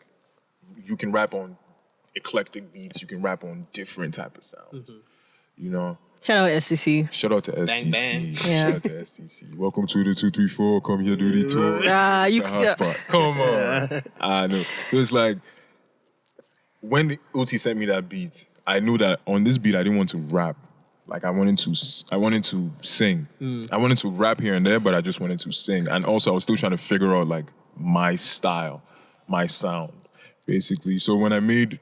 you can rap on eclectic beats, you can rap on different type of sounds. You know. Shout out SCC. Shout out to STC. bang. Shout out to STC. Welcome to the 234. Come here, do the tour. You It's a hot spot. Come on. I know. So it's like when OT sent me that beat, I knew that on this beat I didn't want to rap. Like I wanted to sing. I wanted to rap here and there, but I just wanted to sing. And also I was still trying to figure out like my style, my sound, basically. So when I made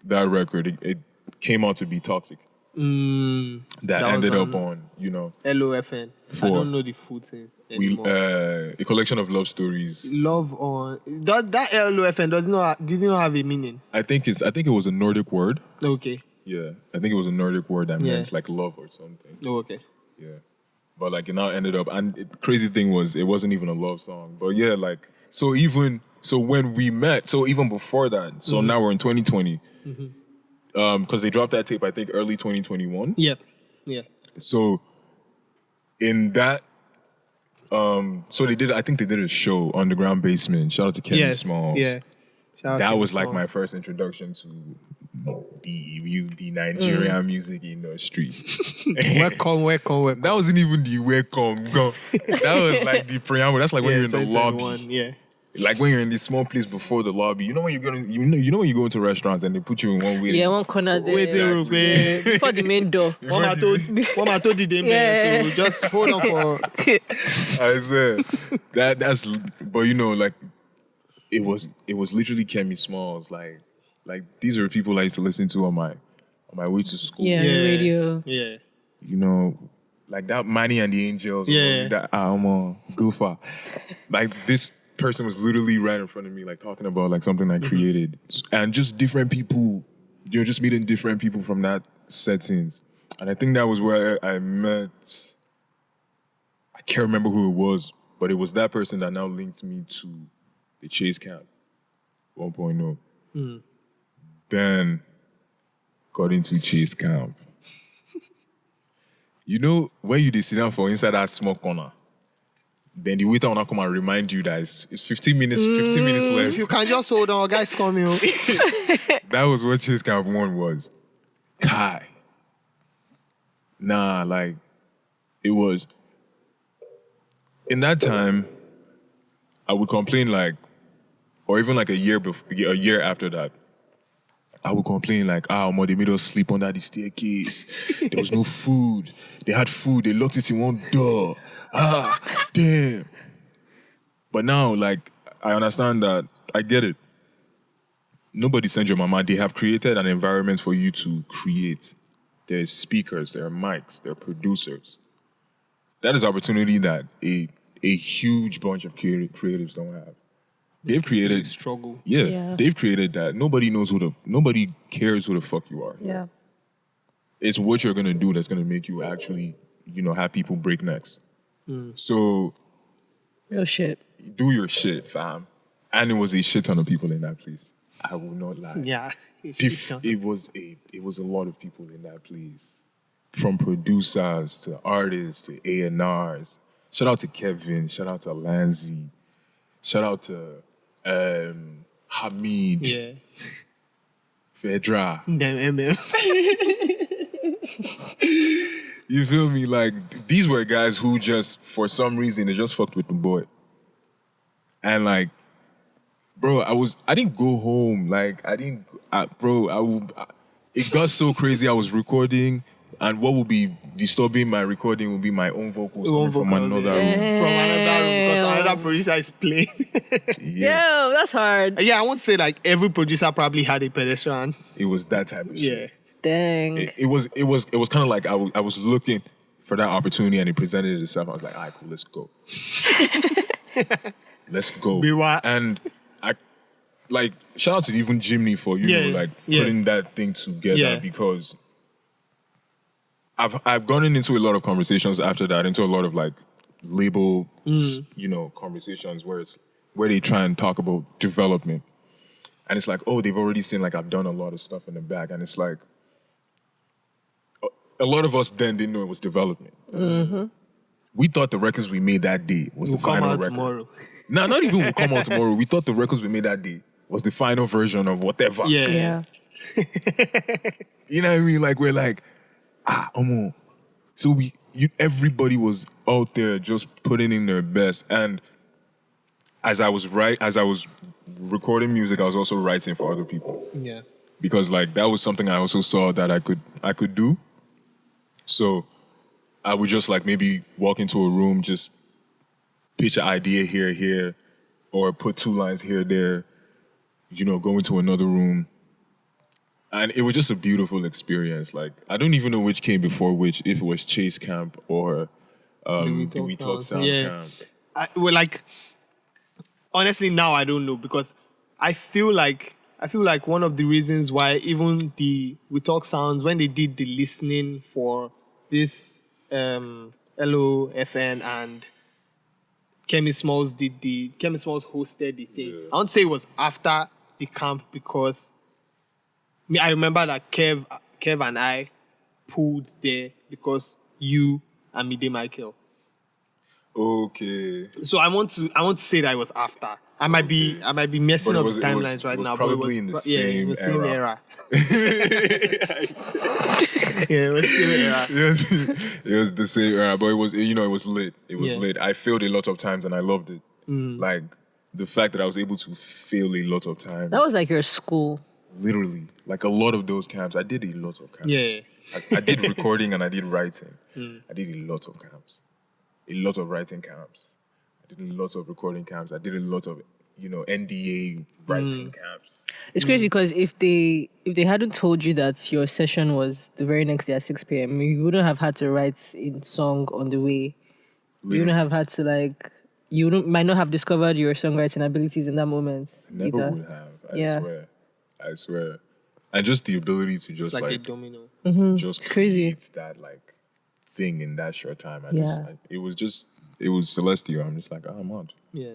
that record, it came out to be Toxic. That ended up on, you know, LOFN. I don't know the full thing anymore. A collection of love stories. Love on that LOFN did not have a meaning. I think it was a Nordic word. Okay. Yeah, I think it was a Nordic word that meant like love or something. Oh, okay. Yeah, but like it now ended up, and the crazy thing was it wasn't even a love song. But yeah, like so when we met, so even before that, so now we're in 2020. Because they dropped that tape, I think early 2021. Yep. Yeah. So in that, so they did. I think they did a show, Underground Basement. Shout out to Kenny Smalls. Yeah. That was like my first introduction to the Nigerian music industry. Welcome. That wasn't even the welcome. That was like the preamble. That's like when you're in the lobby. Yeah. Like when you're in this small place before the lobby. You know when you go into restaurants and they put you in one way. Yeah, one corner there. Waiting room, Before the main door. Mama told the them there, so just hold on for. I swear that's. But you know, like it was literally Kemi Smalls. Like these are people I used to listen to on my way to school. Yeah, radio. Yeah. You know, like that Manny and the Angels. Yeah. That Goofa. Like this person was literally right in front of me, like talking about like something I created, and just different people you're just meeting different people from that settings. And I think that was where I met, I can't remember who it was, but it was that person that now linked me to the Chase Camp 1.0. Then got into Chase Camp. You know, when you sit down for inside that small corner, then the waiter will not come and remind you that it's 15 minutes left. If you can just hold on, guys coming. That was what Chase Camp 1 was. Kai. Nah, like, it was... In that time, I would complain like, or even like a year after that, I would complain like, Mom, they made us sleep under the staircase. There was no food. They had food. They locked it in one door. Damn. But now, like, I understand that. I get it. Nobody sent your mama. They have created an environment for you to create. There's speakers, there are mics, there are producers. That is opportunity that a huge bunch of creatives don't have. They've created struggle. Yeah, they've created that. Nobody cares who the fuck you are. Yeah. It's what you're gonna do that's gonna make you actually, have people break necks. So real shit. Do your shit, fam. And it was a shit ton of people in that place. I will not lie. Yeah. It was a lot of people in that place. From producers to artists to A&Rs. Shout out to Kevin. Shout out to Lanzi. Shout out to Hamid. Yeah. Fedra. Them MM. You feel me? Like, these were guys who just, for some reason, they just fucked with the boy. And like, bro, I didn't go home. Like, it got so crazy. I was recording. And what would be disturbing my recording would be my own vocals from another room. From another room, because another producer is playing. Yeah, that's hard. Yeah, I won't say like every producer probably had a pedestrian. It was that type of shit. Dang. It was kind of like I was looking for that opportunity and it presented itself. I was like, all right, cool, let's go. Let's go. And I like shout out to even Jimmy for putting that thing together because I've gone into a lot of conversations after that, into a lot of like label, conversations where they try and talk about development. And it's like, they've already seen like I've done a lot of stuff in the back. And it's like, a lot of us then didn't know it was development. Mm-hmm. We thought the records we made that day was the final record. Tomorrow. No, not even will come out tomorrow. We thought the records we made that day was the final version of whatever. Yeah. You know what I mean? Like, we're like, so everybody was out there just putting in their best. And as I was recording music, I was also writing for other people. Yeah. Because like that was something I also saw that I could do. So I would just like maybe walk into a room, just pitch an idea here, or put 2 lines here, there, go into another room. And it was just a beautiful experience. Like, I don't even know which came before which, if it was Chase Camp or the We Talk Sound Camp. Honestly, now I don't know because I feel like one of the reasons why even the We Talk Sounds, when they did the listening for this LOFN and Kemi Smalls hosted the thing. Yeah. I won't say it was after the camp because I remember that Kev and I pulled there because you and Mide Michael. Okay. So I want to say that it was after. I might be messing up timelines right now. Probably in the same era. It was the same era. It was the same era, but it was lit. It was lit. I failed a lot of times and I loved it. Like the fact that I was able to fail a lot of times. That was like your school. Literally, like a lot of those camps. I did a lot of camps. Yeah. I did recording and I did writing. I did a lot of camps. A lot of writing camps. I did a lot of recording camps. I did a lot of, NDA writing camps. It's crazy because if they hadn't told you that your session was the very next day at 6 p.m., you wouldn't have had to write in song on the way. Literally. You wouldn't have had to might not have discovered your songwriting abilities in that moment. Never would have. I swear. And just the ability to just it's like a domino. just Crazy. create that like thing in that short time. Yeah. It was celestial. I'm just like, oh, I'm out. Yeah.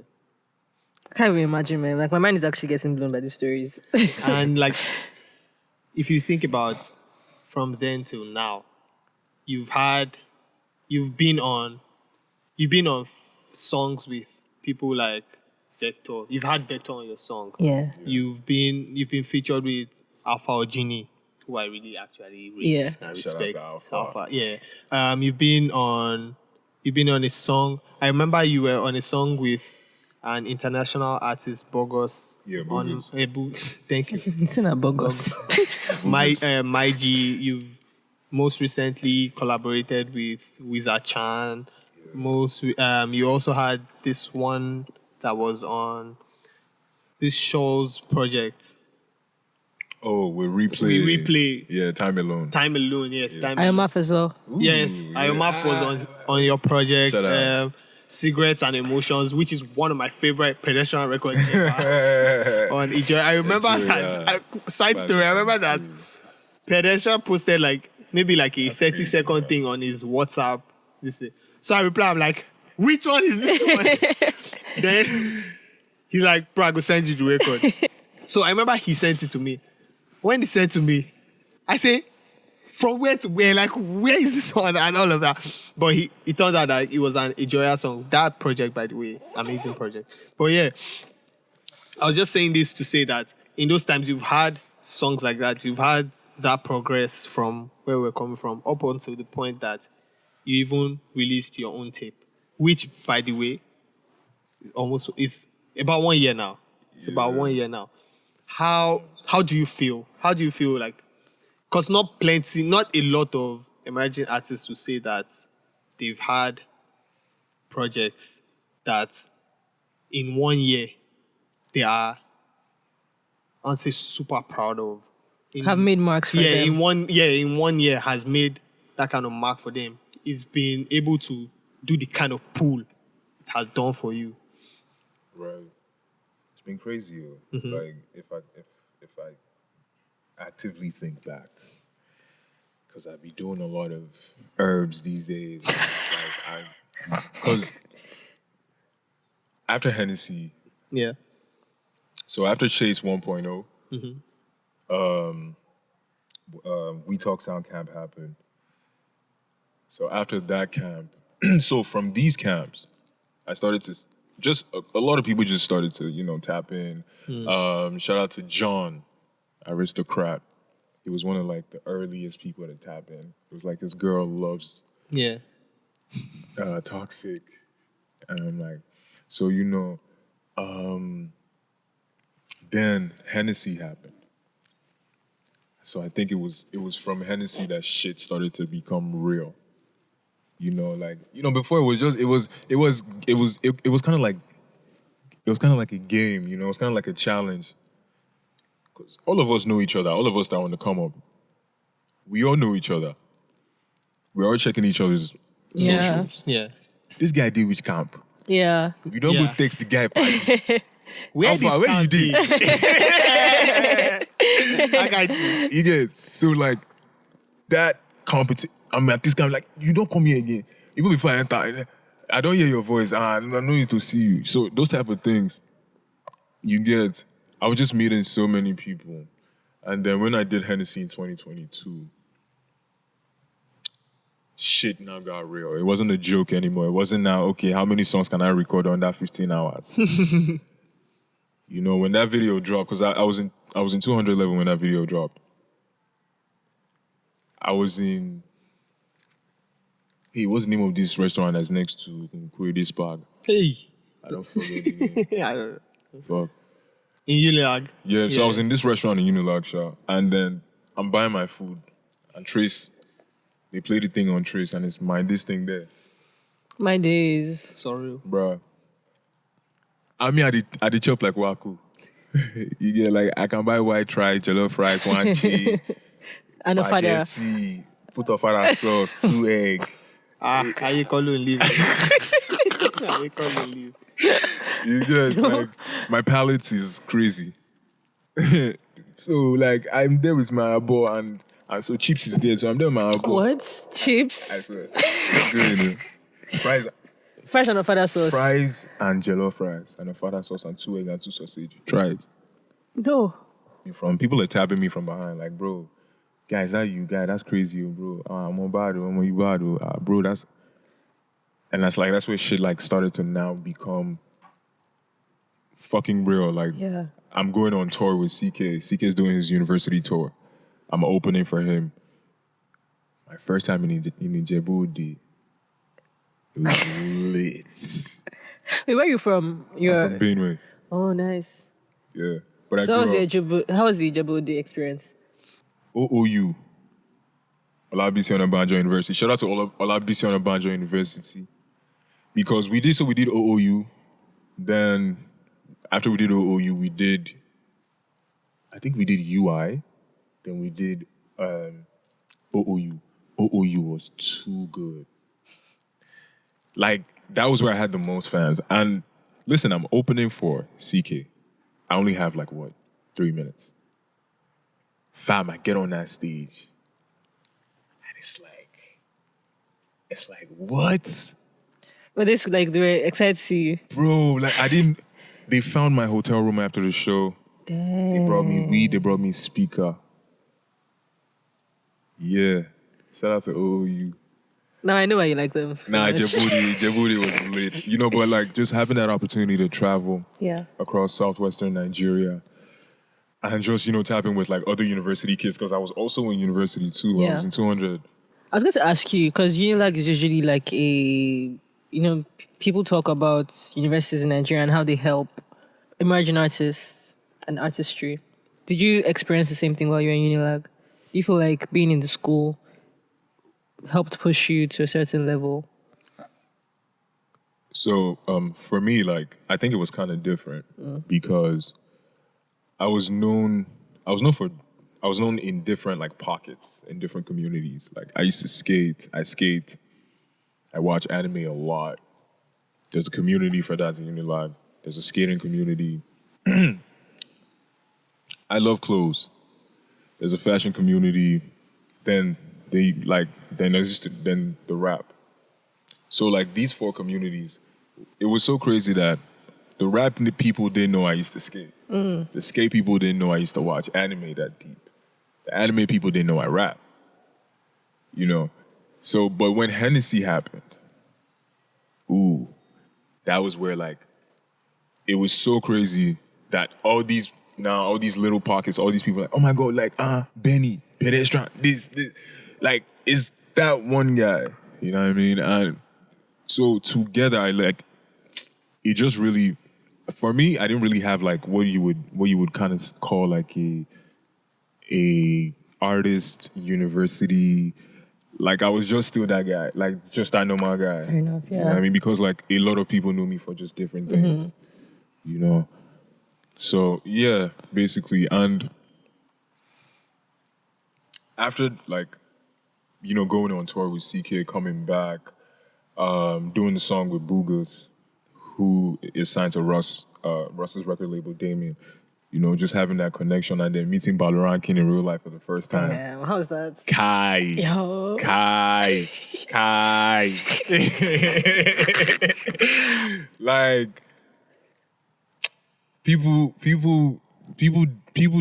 Can't even imagine, man. Like my mind is actually getting blown by these stories. And like, if you think about from then till now, you've been on songs with people like Vector. You've had Vector on your song. Yeah. You've been featured with Alpha or Genie, who I really actually rate and respect. Shout out to Alpha. Yeah. You've been on a song. I remember you were on a song with an international artist, Bogos. Yeah, Bogos. Thank you. It's in a bogus. My G, you've most recently collaborated with Wizard Chan. You also had this one that was on this show's project. Oh, we replay. Yeah, Time Alone. Time Alone, yes. Yeah. IMF as well. Ooh, Yes, yeah. IMF was on your project. Shout out. Cigarettes and Emotions, which is one of my favorite pedestrian records ever. On Enjoy. I remember side story. I remember that pedestrian posted maybe a 30-second thing on his WhatsApp. So I reply, I'm like, which one is this one? Then he's like, bro, I go send you the record. So I remember he sent it to me. When he sent it to me, I say, from where to where? Like, where is this one? And all of that. But it turned out that it was an Enjoyer song. That project, by the way, amazing project. But yeah, I was just saying this to say that in those times, you've had songs like that. You've had that progress from where we're coming from up until the point that you even released your own tape, which, by the way, is about 1 year now. It's about 1 year now. How do you feel? How do you feel like? Because not a lot of emerging artists will say that they've had projects that in 1 year they are, I would say, super proud of. Have made marks for them. In 1 year has made that kind of mark for them. It's been able to do the kind of pull it has done for you. Right. It's been crazy. Mm-hmm. Like if I actively think back, because I be doing a lot of herbs these days. Because after Hennessy, yeah. So after Chase 1.0, We Talk Sound Camp happened. So after that camp, so from these camps, I started to a lot of people just started to tap in. Shout out to John, Aristocrat. He was one of the earliest people to tap in. It was like his girl loves Toxic, and I'm like, so then Hennessy happened. So I think it was from Hennessy that shit started to become real. Before it was kind of like a game. It was kind of like a challenge. Because all of us know each other. All of us that want to come up, we all know each other. We're all checking each other's socials. Yeah. This guy did which camp? Yeah. You don't go text the guy. Where you did? I got you. You get so that competition. I'm at this guy you don't come here again. Even before I enter, I don't hear your voice. I don't need to see you. So those type of things, you get. I was just meeting so many people. And then when I did Hennessy in 2022, shit now got real. It wasn't a joke anymore. It wasn't now, okay, how many songs can I record on that 15 hours? When that video dropped, because I was in 200 level when that video dropped. I was in, what's the name of this restaurant that's next to Kuridi Spark? Hey. I don't forget the name. I don't know. Fuck. In Unilag. Yeah, so I was in this restaurant in Unilag shop, and then I'm buying my food, and Trace, they play the thing on Trace, and it's this thing there. My days. Sorry. Bruh. I did chop like Waku. You get I can buy white rice, jollof rice, one cheese, and a father. Put a father sauce, 2 egg. How you call you leave? How you call you leave? You get my palate is crazy. So like I'm there with my abo and so Chips is there, so I'm there with my abo. What? Chips? I swear. It's good, you know. Fries and a father sauce. Fries and jollof fries and a father sauce and 2 eggs and 2 sausage. Try it. No. From people are tapping me from behind, like, bro, guys, that you guy, that's crazy, bro. I'm on bad, I'm on you bad, bro. That's where shit like started to now become fucking real. Like, yeah. I'm going on tour with CK. CK's doing his university tour. I'm opening for him. My first time in Djibouti. It was lit. Wait, where are you from? I'm from Benue. Oh, nice. Yeah. But so how was the Djibouti experience? OOU. Olabisi Onabanjo University. Shout out to Olabisi Onabanjo University. Because we did OOU. Then after we did OOU, I think we did UI. Then we did OOU. OOU was too good. Like, that was where I had the most fans. And listen, I'm opening for CK. I only have 3 minutes. Fam, I get on that stage. And it's like, what? But they were excited to see you. Bro, they found my hotel room after the show. Damn. They brought me weed, they brought me speaker. Yeah. Shout out to OOU. Now I know why you like them. So Djibouti was lit. But just having that opportunity to travel across southwestern Nigeria and just, tapping with other university kids, because I was also in university too. Yeah. I was in 200. I was going to ask you, because Unilag is usually people talk about universities in Nigeria and how they help emerging artists and artistry. Did you experience the same thing while you were in Unilag? Do you feel like being in the school helped push you to a certain level? So for me, I think it was kind of different because I was known in different pockets in different communities. I used to skate. I watch anime a lot. There's a community for that in Unilag. There's a skating community. I love clothes. There's a fashion community. Then the rap. So these 4 communities, it was so crazy that the rap people didn't know I used to skate. The skate people didn't know I used to watch anime that deep. The anime people didn't know I rap. So, but when Hennessy happened, that was where it was so crazy that all these little pockets, all these people oh my God, Benny, PDSTRN, this. It's that one guy, you know what I mean? And so together, it just really, for me, I didn't really have what you would kind of call a artist university. I was just still that guy, just that normal guy. Fair enough, yeah. You know what I mean? Because a lot of people knew me for just different things, So yeah, basically, and after going on tour with CK, coming back, doing the song with Boogers, who is signed to Russ's record label, Damien. Just having that connection and then meeting Balorankin in real life for the first time. Yeah, how's that? Kai. Yo. Kai. People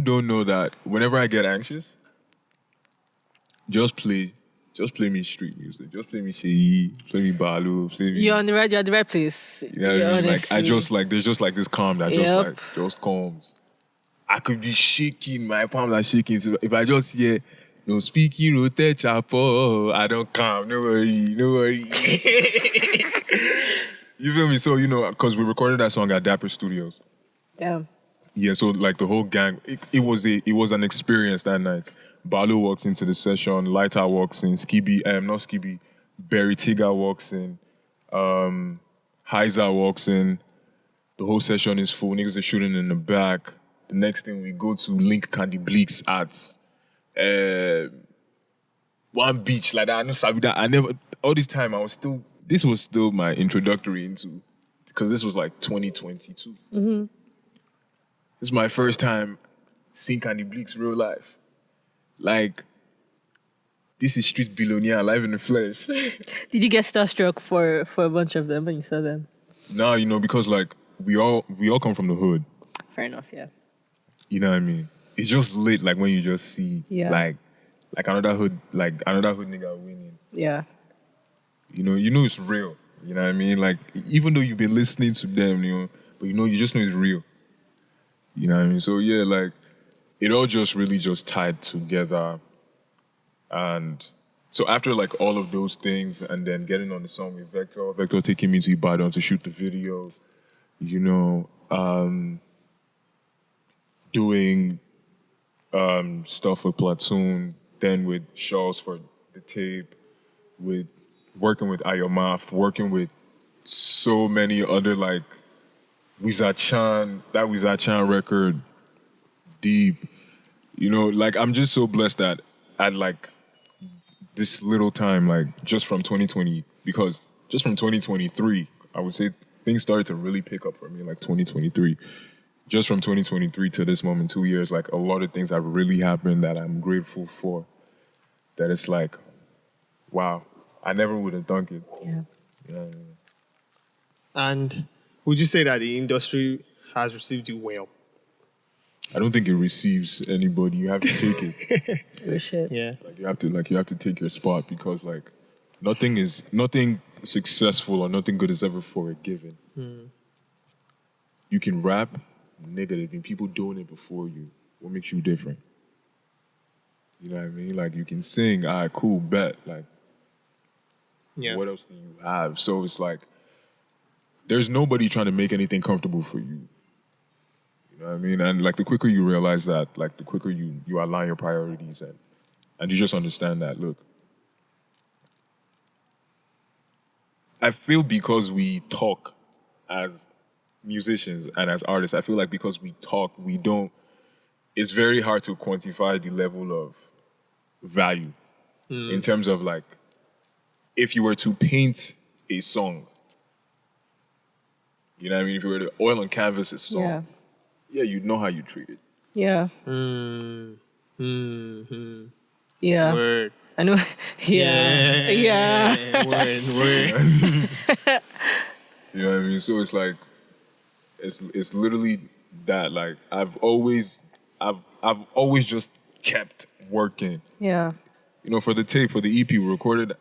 don't know that whenever I get anxious, just play me street music. Just play me Sheyi, play me Balu, play me. You're at the right place. You know what I mean? I just there's just this calm that just comes. I could be shaking, my palms are shaking. So if I just hear no speaking, rotate chapo, I don't calm. No worry. You feel me? So because we recorded that song at Dapper Studios. Damn. Yeah, so the whole gang, it was an experience that night. Balu walks into the session, Lighter walks in, Barry Tiga walks in, Heiser walks in. The whole session is full. Niggas are shooting in the back. The next thing we go to Link Candy Bleaks at one beach like that. I know Sabida. All this time this was still my introductory into, because this was 2022. Mm-hmm. This is my first time seen Candy Bleak's real life. Like, this is street billionaire alive in the flesh. Did you get starstruck for a bunch of them when you saw them? No, because like we all come from the hood. Fair enough, yeah. You know what I mean? It's just lit, like when you just see like another hood nigga winning. Yeah. You know it's real. You know what I mean? Like, even though you've been listening to them, but you just know it's real. You know what I mean? So yeah, like, it all just really just tied together. And so after like all of those things, and then getting on the song with Vector taking me to Ibadan to shoot the video, doing stuff with Platoon, then with Shaw's for the tape, with working with Ayomaf, working with so many other, like Wizard Chan, that Wizard Chan record, Deep. Like, I'm just so blessed that at like this little time, like just from 2020, because just from 2023, I would say things started to really pick up for me, like 2023. Just from 2023 to this moment, 2 years, like a lot of things have really happened that I'm grateful for. That it's like, wow, I never would have thunk it. Yeah. You know what I mean? And would you say that the industry has received you well? I don't think it receives anybody. You have to take it. Real shit. Yeah. Like you have to take your spot, because like nothing successful or nothing good is ever for a given. You can rap, nigga, there's been people doing it before you. What makes you different? You know what I mean? Like, you can sing, all right, cool, bet. Like, what else do you have? So it's like, there's nobody trying to make anything comfortable for you. You know what I mean? And like, the quicker you realize that, like, the quicker you align your priorities and you just understand that, look, I feel because we talk as musicians and as artists, I feel like because we talk, it's very hard to quantify the level of value in terms of like, if you were to paint a song, you know what I mean? If you were to oil and canvas a song, you'd know how you treat it. Yeah. Yeah. Word. I know. Yeah. Word. You know what I mean? So it's like, it's literally that. Like, I've always just kept working. Yeah. For the tape, for the EP, we recorded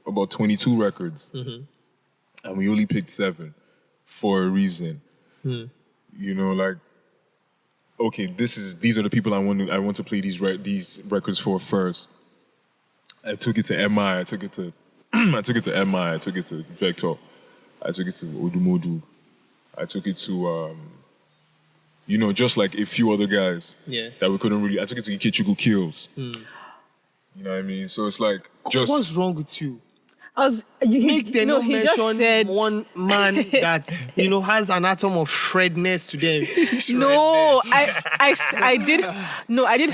about 22 records, and we only picked 7 for a reason. Like, okay, these are the people I want to play these records for first. I took it to MI, I took it to MI, I took it to Vector, I took it to Odumodu, I took it to just like a few other guys that we couldn't really. I took it to Ikechukwu Kills. You know what I mean? So it's like, just what's wrong with you? Make them not mention one man that has an atom of shredness to them. No, I did. No, I did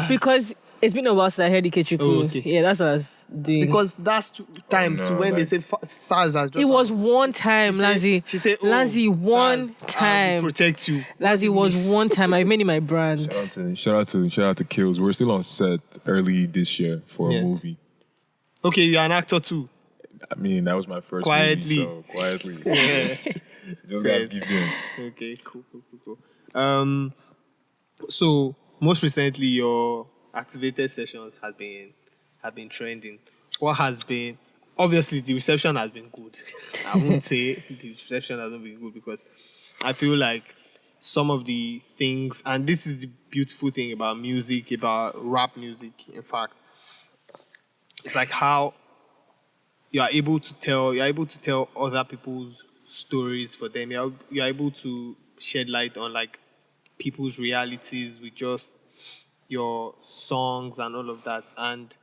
because it's been a while since I heard Ikechukwu. Oh, okay. Yeah, that's what I was doing. Because that's time to when they say SARS has. It was one time, Lanzi. She said, Lanzi, one SARS, time. Protect you. Lanzi was one time. I made it my brand. Shout out to Kills. We're still on set early this year for a movie. Okay, you're an actor too. I mean, that was my first quietly. movie, so quietly. Just gotta keep doing. Okay, cool. So most recently, your activated sessions have been trending. What has been, obviously the reception has been good. I won't say the reception hasn't been good, because I feel like some of the things, and this is the beautiful thing about music, about rap music, in fact, it's like how you're able to tell other people's stories for them. You're able to shed light on like people's realities with just your songs and all of that, and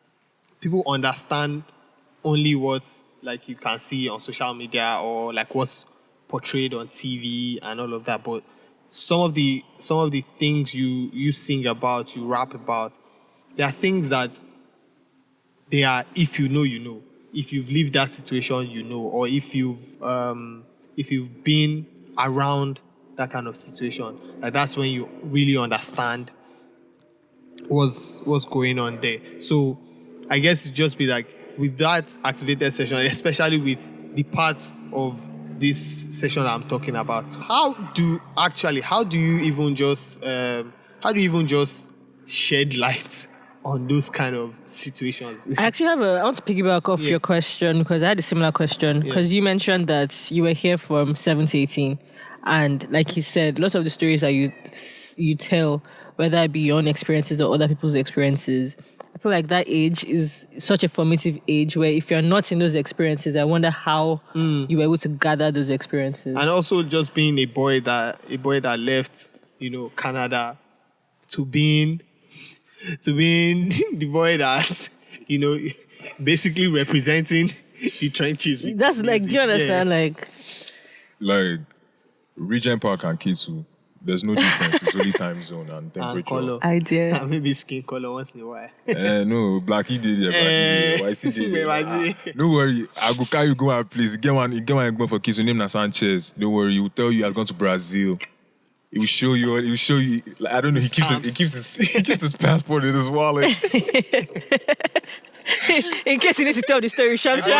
people understand only what like you can see on social media or like what's portrayed on TV and all of that. But some of the things you sing about, you rap about, there are things that they are, if you know, you know. If you've lived that situation, you know, or if you've been around that kind of situation, like that's when you really understand what's going on there. So I guess it just be like with that activated session, especially with the part of this session I'm talking about. How do you even just shed light on those kind of situations? I want to piggyback off your question because I had a similar question because you mentioned that you were here from 7 to 18 and like you said, lots of the stories that you tell, whether it be your own experiences or other people's experiences, I feel like that age is such a formative age where if you're not in those experiences, I wonder how you were able to gather those experiences. And also just being a boy that left, Canada to being the boy that, basically representing the trenches. That's like, do you understand? Like Regent Park and K2, there's no difference. It's only time zone and temperature. And color. Idea. And maybe skin color once in a while. No, Blackie did it. Whitey did it. Don't worry, I go carry you go and place. Get one for K2, name na Sanchez. Don't worry, he will tell you I've gone to Brazil. He will show you. Like, I don't know. He keeps his passport in his wallet. In case you need to tell the story, Sanchez will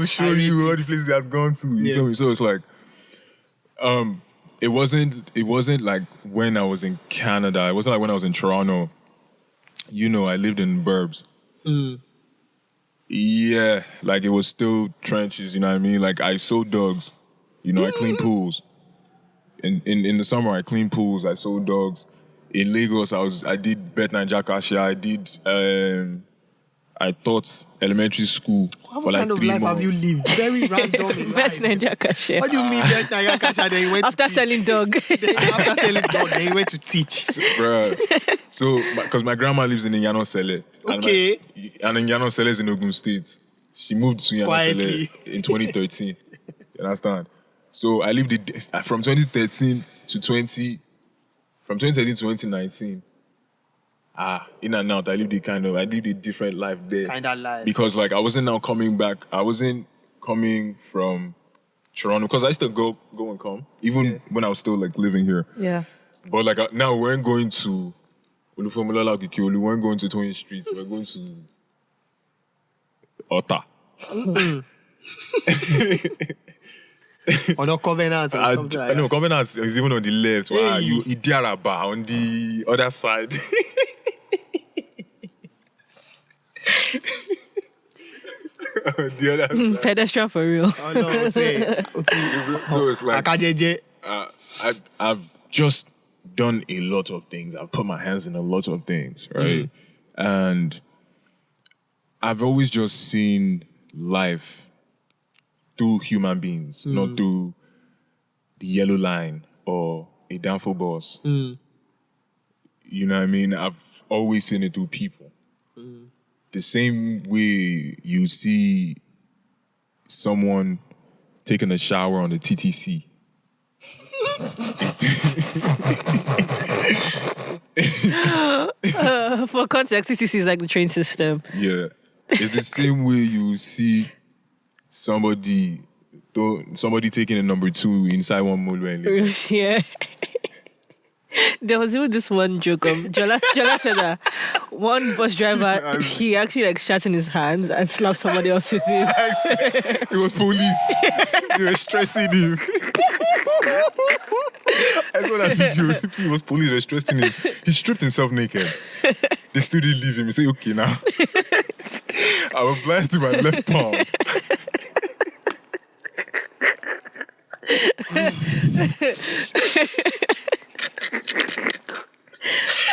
show you all the places he has gone to. You feel me? So it's like, it wasn't like when I was in Canada. It wasn't like when I was in Toronto. I lived in burbs. Yeah, like it was still trenches. You know what I mean? Like I sold dogs. I cleaned pools. In the summer, I cleaned pools. I sold dogs. In Lagos, I did Bet Naija Cashier. I taught elementary school for like 3 months. What kind of life have you lived? Very random in life. Bet Naija Cashier. What do you mean Bet Naija Cashier? Then you went after to selling dog. After selling dog, then you went to teach. So, because my grandma lives in Yano Sele. Okay. And in Yano Sele is in Ogun State. She moved to Yano Sele in 2013. You understand? So I lived from 2013 to 2019. In and out, I lived a different life there. Kind of life. Because like I wasn't now coming back. I wasn't coming from Toronto because I used to go and come even when I was still like living here. Yeah. But like now we weren't going to Olufomola Okiki, we weren't going to 20th Street. We're going to Ota. Or not Covenant or something like that. No, Covenant is even on the left. Wow, you Idiaraba on the other side. The other side. Pedestrian for real. Oh no, say. So it's like I've just done a lot of things. I've put my hands in a lot of things, right? And I've always just seen life through human beings, not through the yellow line or a downfall boss. You know what I mean? I've always seen it through people. The same way you see someone taking a shower on the TTC. For context, TTC is like the train system. Yeah. It's the same way you see somebody taking a number 2 inside one mall. Yeah. There was even this one joke. Jola said that one bus driver, he actually like shat in his hands and slapped somebody else with it. It was police. They were stressing him. I saw that video. It was police. They were stressing him. He stripped himself naked. They still didn't leave him. He said, okay now. I was blind to my left palm.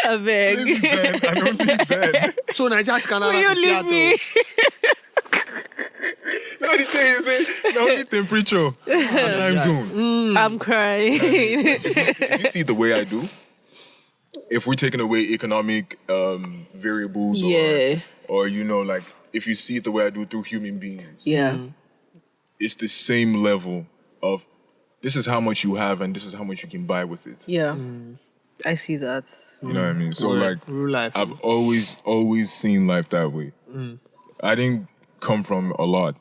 I beg. I don't need that. So Nigeria's Canada Will you to leave me? Now the thing is, now the temperature, time zone. I'm crying. You see the way I do? If we're taking away economic variables or like if you see it the way I do through human beings, it's the same level of this is how much you have and this is how much you can buy with it. Yeah. I see that. You know what I mean? So like real life. I've always seen life that way. I didn't come from a lot.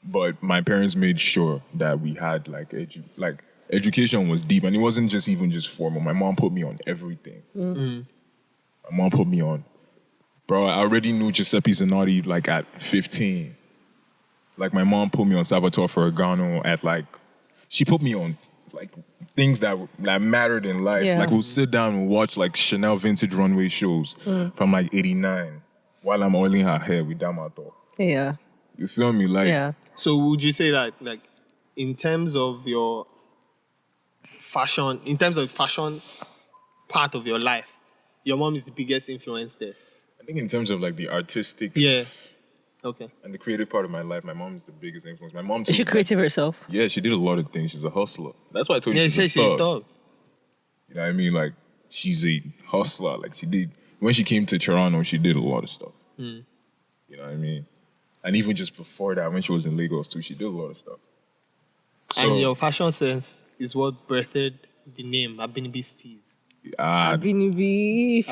But my parents made sure that we had like education was deep, and it wasn't just even just formal. My mom put me on everything. My mom put me on. Bro, I already knew Giuseppe Zanotti like at 15. Like my mom put me on Salvatore Ferragamo at like, she put me on like things that mattered in life. Yeah. Like we'll sit down and watch like Chanel vintage runway shows from like 89 while I'm oiling her hair with Damato. Yeah. You feel me? Like, Yeah. So would you say that, like, in terms of your fashion, part of your life, your mom is the biggest influence there? I think in terms of like the artistic Okay. and the creative part of my life, my mom is the biggest influence. My mom Is she too, creative herself? yeah, she did a lot of things. She's a hustler. That's why I told you Yeah, she's a she's thug. dog. You know what I mean? Like, she's a hustler. Like, she did, when she came to Toronto, she did a lot of stuff. You know what I mean? And even just before that, when she was in Lagos too, she did a lot of stuff. So, And your fashion sense is what birthed the name Abinibi Steez. Abinibi.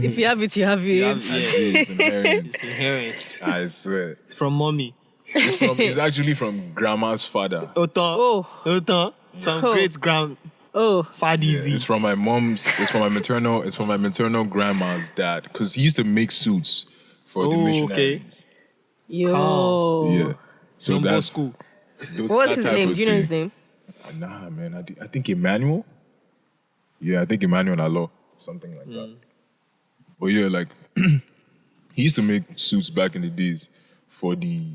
If you have it, you have it. it's inherent. It's inherent. I swear. It's from mommy. It's actually from grandma's father. Oton. It's from great grand. Oh. Fadizi. It's from my mom's. It's from my maternal grandma's dad, because he used to make suits for the missionaries. Okay. Yo. Yeah. So From that's school. What's his name? Do you know his name? Nah, man. I think Emmanuel. Yeah, I think Emmanuel Alo, something like that. But yeah, like he used to make suits back in the days for the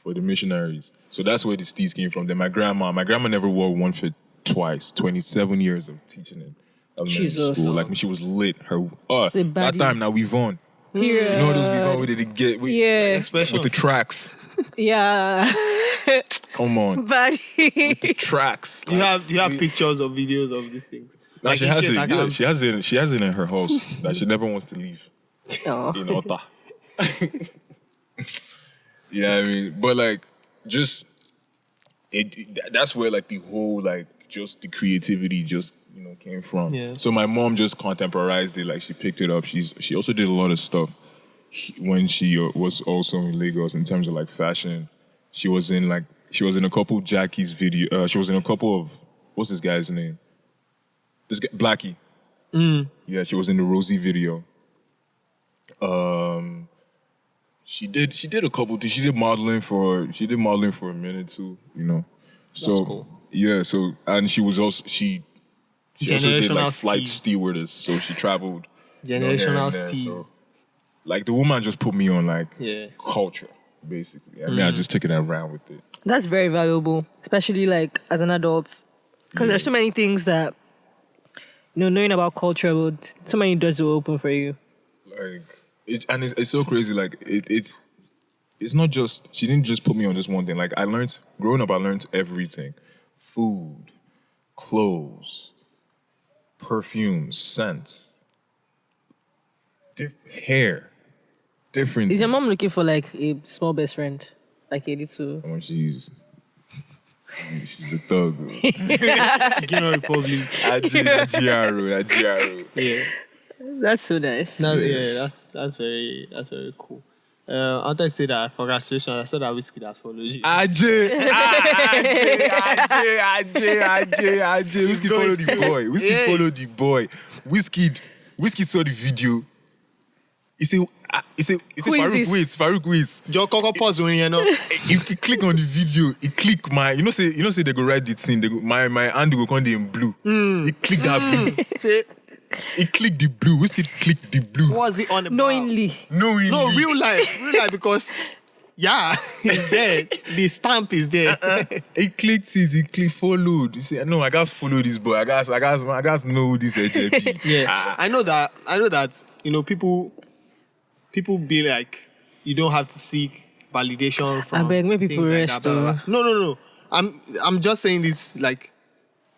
missionaries. So that's where the steez came from. Then my grandma never wore one fit twice. 27 years of teaching in elementary Jesus. school. Like when she was lit, that baddie. time now we've on. Period. You know those we've on with Yeah. Expression. with the tracks. Yeah. Come on. Buddy. The tracks. Do you have pictures or videos of these things? Now Like, she in has case it. I Yeah, can- she has it in her house that she never wants to leave Oh. in Otta. Yeah, I mean, but like, just that's where like the whole like just the creativity just came from. Yeah. So my mom just contemporized it. Like she picked it up. She also did a lot of stuff when she was also in Lagos in terms of like fashion. She was in a couple of Jackie's video. She was in a couple of, what's this guy's name? This guy, Blackie. Yeah, she was in the Rosie video. She did a couple things. She did modeling for a minute too, So cool. yeah, so and she also did like Generational flight steez. stewardess. So she traveled. here Generational and there, steez. so, like the woman just put me on like Yeah. culture, basically. I mean, I just took it and ran with it. That's very valuable, especially like as an adult, because there's so many things that knowing about culture would so many doors will open for you. Like it's so crazy. Like it's not just, she didn't just put me on just one thing. Like growing up, I learned everything: food, clothes, perfumes, scents, hair, different. Is your mom looking for like a small best friend, like a little? When she's a thug. Guinea Republic. Ajiaro. Yeah. That's so nice. That's very cool. I want to say that congratulations. I saw that Whiskey that followed you. Ajay. Whiskey followed the boy. Followed the boy. Whiskey saw the video. He said, Farouk, wait. Joe Coco pause when you know. You click on the video. He click my, say they go write the thing. My hand go come in blue. He click that blue. Say, He clicked the blue. Whiskey clicked the blue. what was it on about? Knowingly. No, real life, because he's there. The stamp is there. He clicked it. He clicked followed. He said, "No, I gotta follow this boy. I gotta know who this HFP." Yeah, I know that. People be like, you don't have to seek validation from. I beg, make people things rest, Blah, blah, blah. No. I'm just saying this like,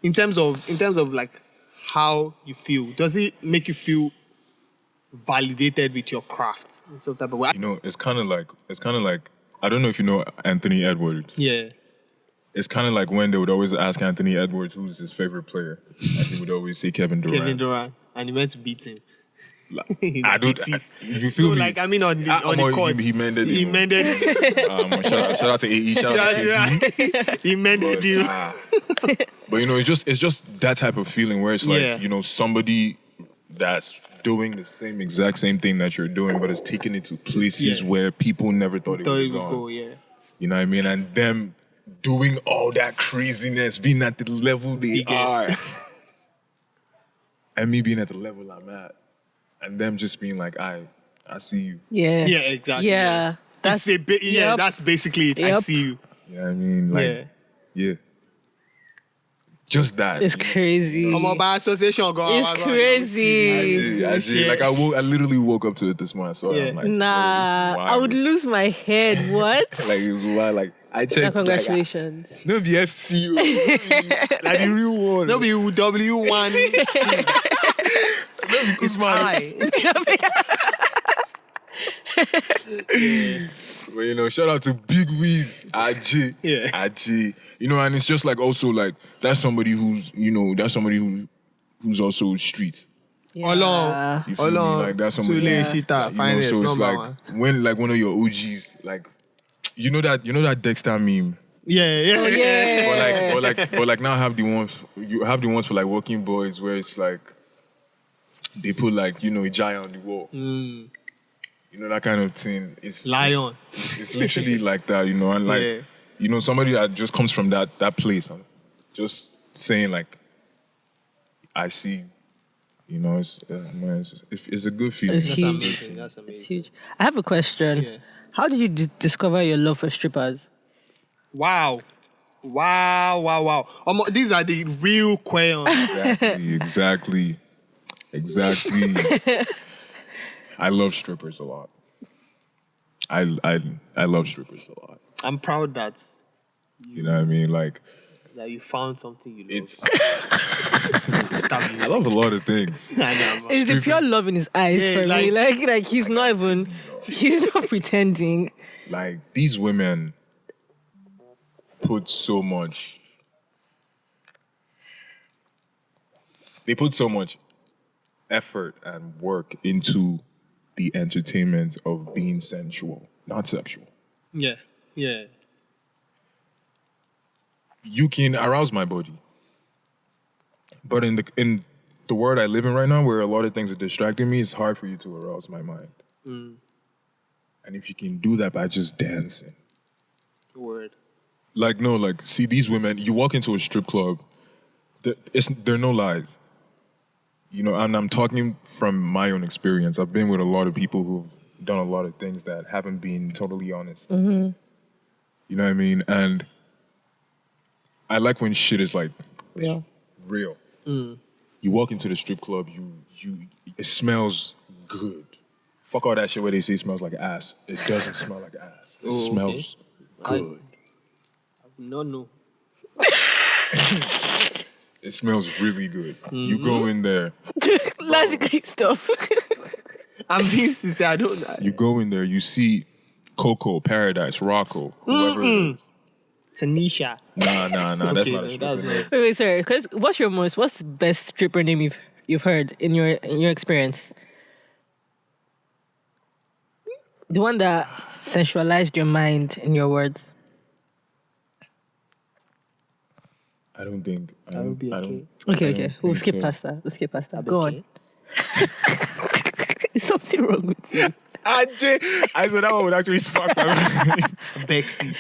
in terms of like how you feel. Does it make you feel validated with your craft in some type of way? It's kind of like I don't know if you know Anthony Edwards. Yeah. It's kind of like when they would always ask Anthony Edwards who's his favorite player, and he would always say Kevin Durant. Kevin Durant, and he went to beat him. I don't. You feel me? Like I mean, on the court, he mended. He mended. Shout out to AE. Shout out to AD. He mended you. But it's just that type of feeling where it's like somebody that's doing the exact same thing that you're doing, but it's taking it to places where people never thought it would go. Yeah. You know what I mean? And them doing all that craziness, being at the level they are, and me being at the level I'm at, and them just being like, I see you. Yeah. Yeah, exactly. Yeah. That's a bit. Yeah, that's basically it. I see you. You know what I mean? Like, yeah. Just that. It's crazy. I'm by association. It's crazy. I did. Like I literally woke up to it this morning. So I'm like, nah, I would lose my head. What? Like it was wild. Like I checked. Congratulations. No be FC. Like the real one. No be W1. No be Kuzma. But shout out to Big Weez, Aji. Yeah. Aji. And it's just like also like that's somebody who's also street. Yeah. You feel me? Like that's somebody. So it's like when like one of your OGs, like you know that Dexter meme. Yeah. Oh, yeah. But like now you have the ones for like working boys where it's like they put like a giant on the wall. That kind of thing. It's lion. It's literally like that, and like somebody that just comes from that place, just saying like, I see. It's a good feeling. It's huge. That's amazing. It's huge. I have a question. Yeah. How did you discover your love for strippers? Wow. These are the real questions. Exactly. I love strippers a lot. I love strippers a lot. I'm proud that you know what I mean, like that you found something you love. It's I love a lot of things. I know. It's the pure love in his eyes for me. Like he's not pretending. Like these women put so much. They put so much effort and work into the entertainment of being sensual, not sexual. Yeah. You can arouse my body, but in the world I live in right now, where a lot of things are distracting me, it's hard for you to arouse my mind. And if you can do that by just dancing, word. See these women. You walk into a strip club, there are no lies. And I'm talking from my own experience. I've been with a lot of people who've done a lot of things that haven't been totally honest. Mm-hmm. You know what I mean? And I like when shit is like real. You walk into the strip club, it smells good. Fuck all that shit where they say it smells like ass. It doesn't smell like ass. It smells good. No. It smells really good. You go in there. That's great stuff. I'm being sincere. I don't know. You go in there, you see Coco, Paradise, Rocco, whoever it is. Tanisha. Nah, that's not a stripper name. Wait, sorry. What's the best stripper name you've heard in your experience? The one that sensualized your mind, in your words. I don't think. I don't. Okay. We'll skip past that. Go on. Is something wrong with you? I said that one would actually spark my mind. Bexy.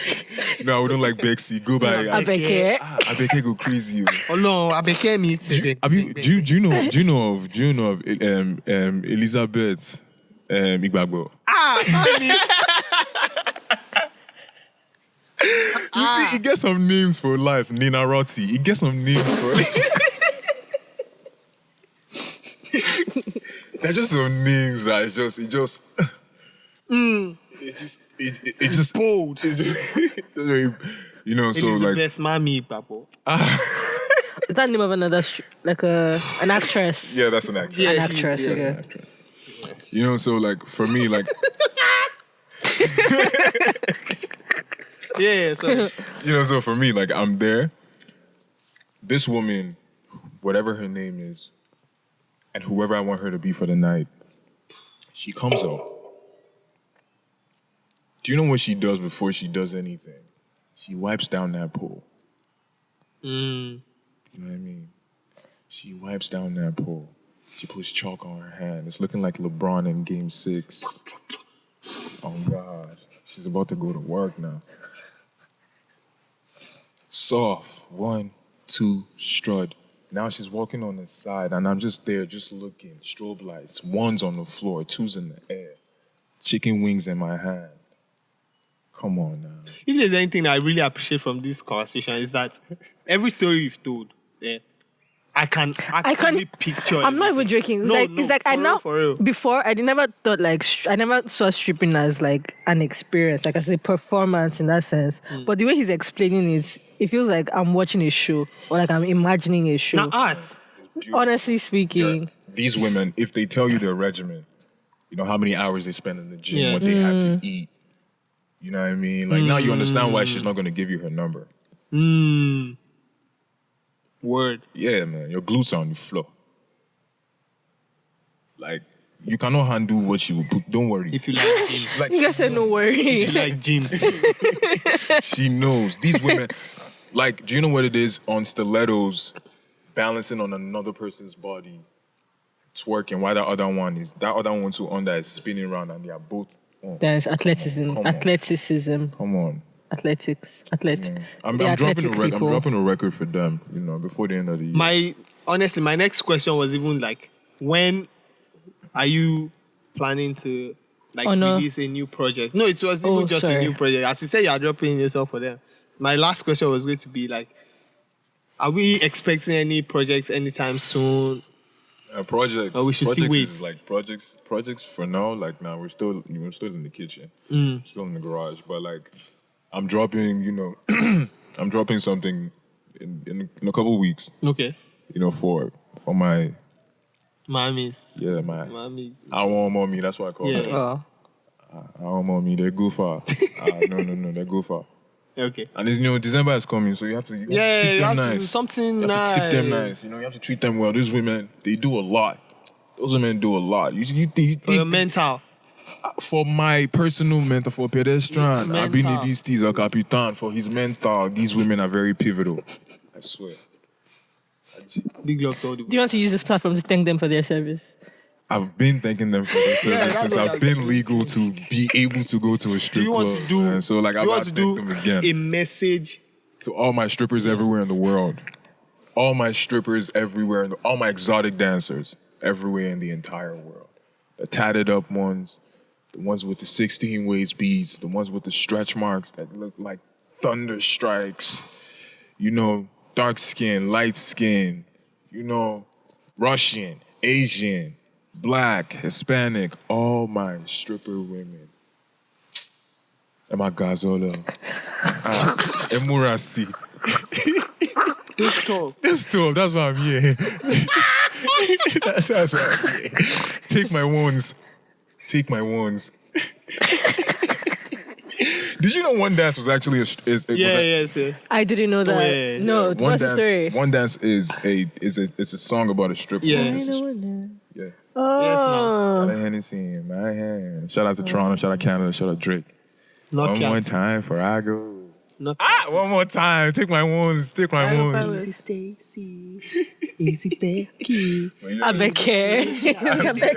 No, we don't like Bexy. Go by Abeke. Abeke go crazy. Oh no, Abeke me. Do you know of Elizabeth Igbagbo? You see, he gets some names for life. Nina Roti. He gets some names for they're just some names that it just bold. So Elizabeth Mami Papo. Is that the name of another an actress? Yeah, that's an actress. An actress. An actress. So like for me, like yeah, so so for me, like I'm there. This woman, whatever her name is, and whoever I want her to be for the night, She comes out. Do you know what she does before she does anything? She wipes down that pole. You know what I mean? She wipes down that pole. She puts chalk on her hand. It's looking like LeBron in Game 6. Oh, God. She's about to go to work now. Soft. 1, 2, strut. Now she's walking on the side, and I'm just there, just looking. Strobe lights. 1's on the floor, 2's in the air. Chicken wings in my hand. Come on now. If there's anything I really appreciate from this conversation is that every story you've told, I can actually picture. I'm not even joking. It's like I now before I never thought like I never saw stripping as like an experience, like as a performance in that sense. But the way he's explaining it, it feels like I'm watching a show or like I'm imagining a show. Now art. Honestly speaking, these women, if they tell you their regimen, you know how many hours they spend in the gym, what they have to eat. You know what I mean? Like now you understand why she's not going to give you her number. Word. Yeah, man. Your glutes are on the floor. Like, you cannot handle what she will put. Don't worry. If you like gym. Like, you guys said no worry. If you like gym. She knows. These women, like, do you know what it is? On stilettos, balancing on another person's body, twerking, while that other one too under is spinning around and they are both on. There's athleticism. Come on. Athletics. Yeah. I'm dropping a record for them, you know, before the end of the year. My next question was even like, when are you planning to release a new project? No, it was even just a new project. As you say, you are dropping yourself for them. My last question was going to be like, are we expecting any projects anytime soon? Projects. Or we should still wait. Is like projects for now. Like now we're still in the kitchen, still in the garage. But like I'm dropping, you know, I'm dropping something in a couple of weeks. Okay. You know, for my mommies. Yeah, my mommy. I want mommy. That's what I call her. Oh. I want mommy. They go far. No, they go far. Okay. And it's, you know, December is coming, so you have to tip them nice. To something you have to tip them nice. You know, you have to treat them well. These women, they do a lot. Those women do a lot. You think for your mental. For my personal mental, for PDSTRN, I've been in these teas, a capitan. For his mental, these women are very pivotal. I swear. Big love to all the women. Do you want to use this platform to thank them for their service? I've been thanking them for their service since I've been legal to be able to go to a strip club. And so, like, I want to thank them again. A message to all my strippers everywhere in the world. All my strippers everywhere, all my exotic dancers everywhere in the entire world. The tatted up ones, the ones with the 16 waist beads, the ones with the stretch marks that look like thunder strikes, you know, dark skin, light skin, you know, Russian, Asian, Black, Hispanic, all my stripper women. And my Gazolo. Emurasi. This talk, that's why I'm here. that's why I'm here. Take my ones. Did you know One Dance was actually a I didn't know that. Yeah. No, what's the story? One Dance is a song about a stripper. Yeah. Yeah. Oh. Yes, no. Got a Hennessy in my hand. Shout out to Toronto, shout out Canada, shout out Drake. One more time for I go. One more time. Take my ones. Easy Stacy. Easy Becky. Becky.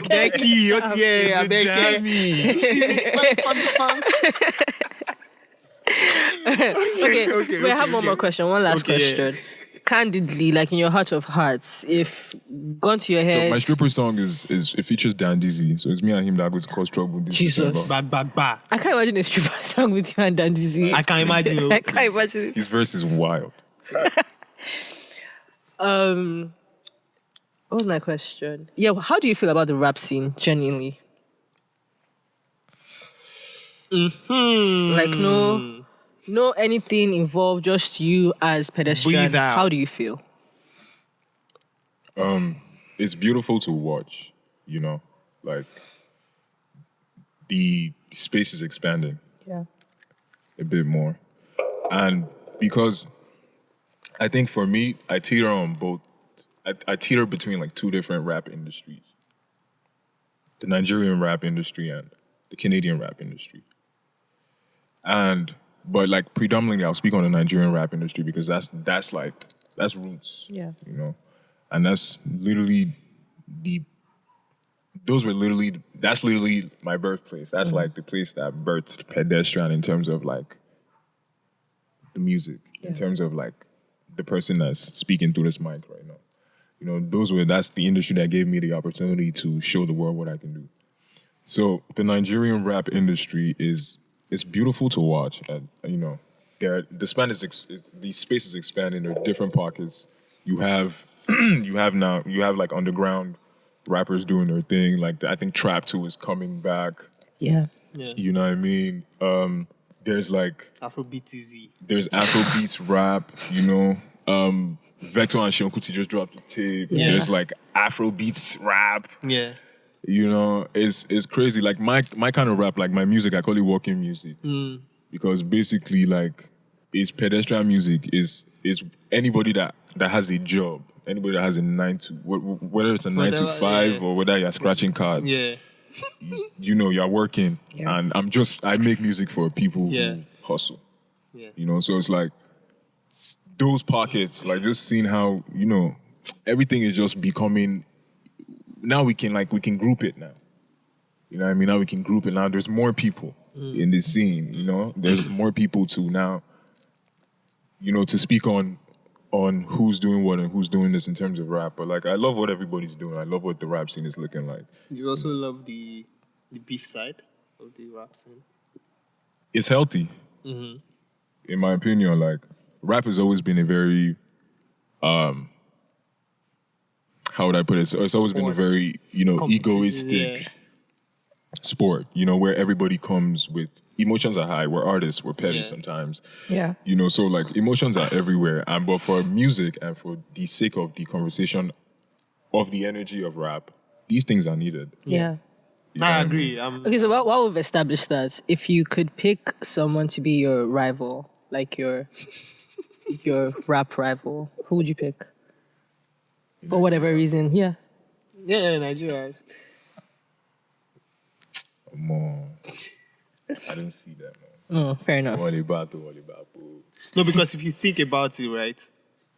Becky. What's yeah? Becky. Okay. We have one more question. One last question. Yeah. Candidly, like in your heart of hearts, if gone to your head. So my stripper song it features Dan Dizzy. So it's me and him that are going to cause trouble this December. Ba. I can't imagine a stripper song with you and Dan Dizzy. I can't imagine. I can't imagine. His verse is wild. What was my question? Yeah, how do you feel about the rap scene, genuinely? Like no anything involved, just you as PDSTRN. How do you feel? It's beautiful to watch, you know, like the space is expanding. Yeah. A bit more. And because I think for me, I teeter on both. I teeter between like two different rap industries. the Nigerian rap industry and the Canadian rap industry. But like predominantly I'll speak on the Nigerian rap industry because that's roots. Yeah. You know? And that's literally that's literally my birthplace. That's like the place that birthed PDSTRN in terms of like the music, in terms of like the person that's speaking through this mic right now. You know, that's the industry that gave me the opportunity to show the world what I can do. So the Nigerian rap industry it's beautiful to watch. And, you know, the space is expanding. There are different pockets. You have like underground rappers doing their thing. Like I think Trap 2 is coming back. Yeah. You know what I mean? There's like Afrobeats. There's Afrobeats rap. You know, Vector and Sean Kuti just dropped a tape. Yeah. There's like Afrobeats rap. Yeah. You know, it's crazy. Like my kind of rap, like my music, I call it walking music. Because basically like it's pedestrian music is anybody that has a job, anybody that has a 9 to whether it's a 9 to 5 or whether you're scratching cards. Yeah. You know, you're working and I make music for people who hustle. Yeah. You know, so it's like those pockets, like just seeing how, you know, everything is just becoming, now we can group it now. You know what I mean? Now we can group it. Now there's more people in the scene, you know? There's more people to now, you know, to speak on who's doing what and who's doing this in terms of rap. But like, I love what everybody's doing. I love what the rap scene is looking like. You also love the beef side of the rap scene? It's healthy. In my opinion, like, rap has always been a very, how would I put it? So it's always been a very, you know, egoistic sport, you know, where everybody comes with, emotions are high, we're artists, we're petty sometimes. Yeah. You know, so like emotions are everywhere. But for music and for the sake of the conversation of the energy of rap, these things are needed. Yeah. I agree. Okay, so while we've established that, if you could pick someone to be your rival, like your rap rival, who would you pick? For whatever reason, Yeah, Nigeria. More. I don't see that, man. Oh, fair enough. No, because if you think about it, right,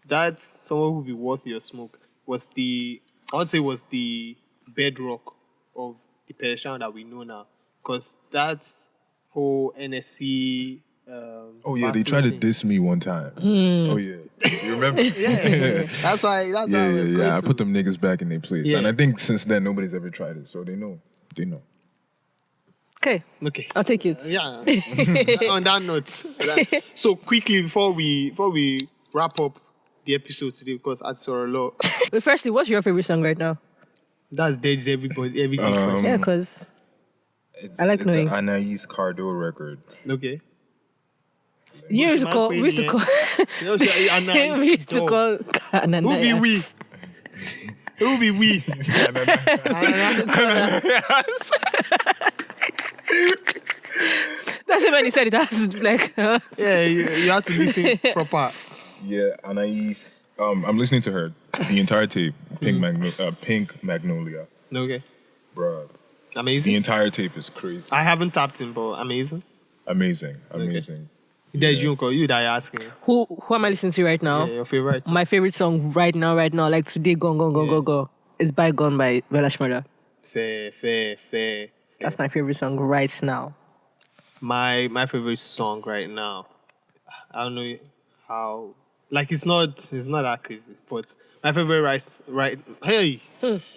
that someone who would be worth your smoke was the bedrock of the pedestrian that we know now. Because that's whole NSC. They tried to diss me one time. Oh yeah, you remember? That's why. Yeah. I put them niggas back in their place, and I think since then nobody's ever tried it, so they know. Okay. I'll take it. Yeah. On that note, so quickly before we wrap up the episode today, because I saw a lot. But firstly, what's your favorite song right now? That's Dead's everybody. Yeah, because I like knowing. It's an Anais Cardo record. Okay. We used to call Who be we? Who be we? That's when he said it. That's like, yeah, you have to listen proper. Yeah, Anais. I'm listening to her the entire tape. Pink Magnolia. Okay, bro. Amazing. The entire tape is crazy. I haven't tapped in, but amazing. Amazing. Okay. There's Junko, you that are asking. Who am I listening to right now? Yeah, your favorite song. My favorite song right now, like today, go, is Bygone by Velash Murder. Fair. That's my favorite song right now. My favorite song right now, I don't know how, like it's not that crazy, but my favorite hey,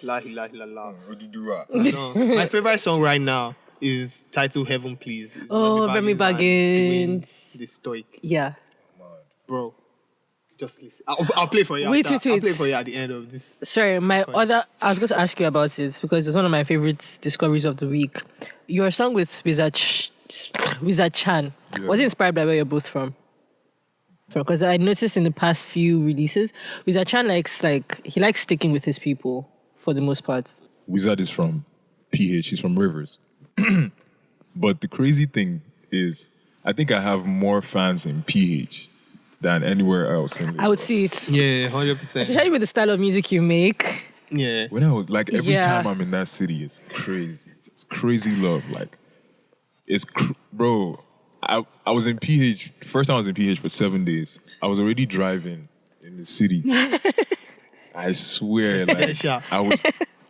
la. What did you do? No, my favorite song right now is titled Heaven Please. It's Remy Baggins. The Stoic. Yeah. Bro, just listen. I'll play for you. Wait. I'll play for you at the end of this. Sorry, I was going to ask you about it because it's one of my favorite discoveries of the week. Your song with Wizard Chan, was it inspired by where you're both from? Because I noticed in the past few releases, Wizard Chan likes sticking with his people for the most part. Wizard is from PH, he's from Rivers. But the crazy thing is, I think I have more fans in PH than anywhere else. I would see it. Yeah, 100%. Especially with the style of music you make. Yeah. When I was like every time I'm in that city, it's crazy. It's crazy love. Like it's bro. I was in PH. First time I was in PH for 7 days. I was already driving in the city. I swear, like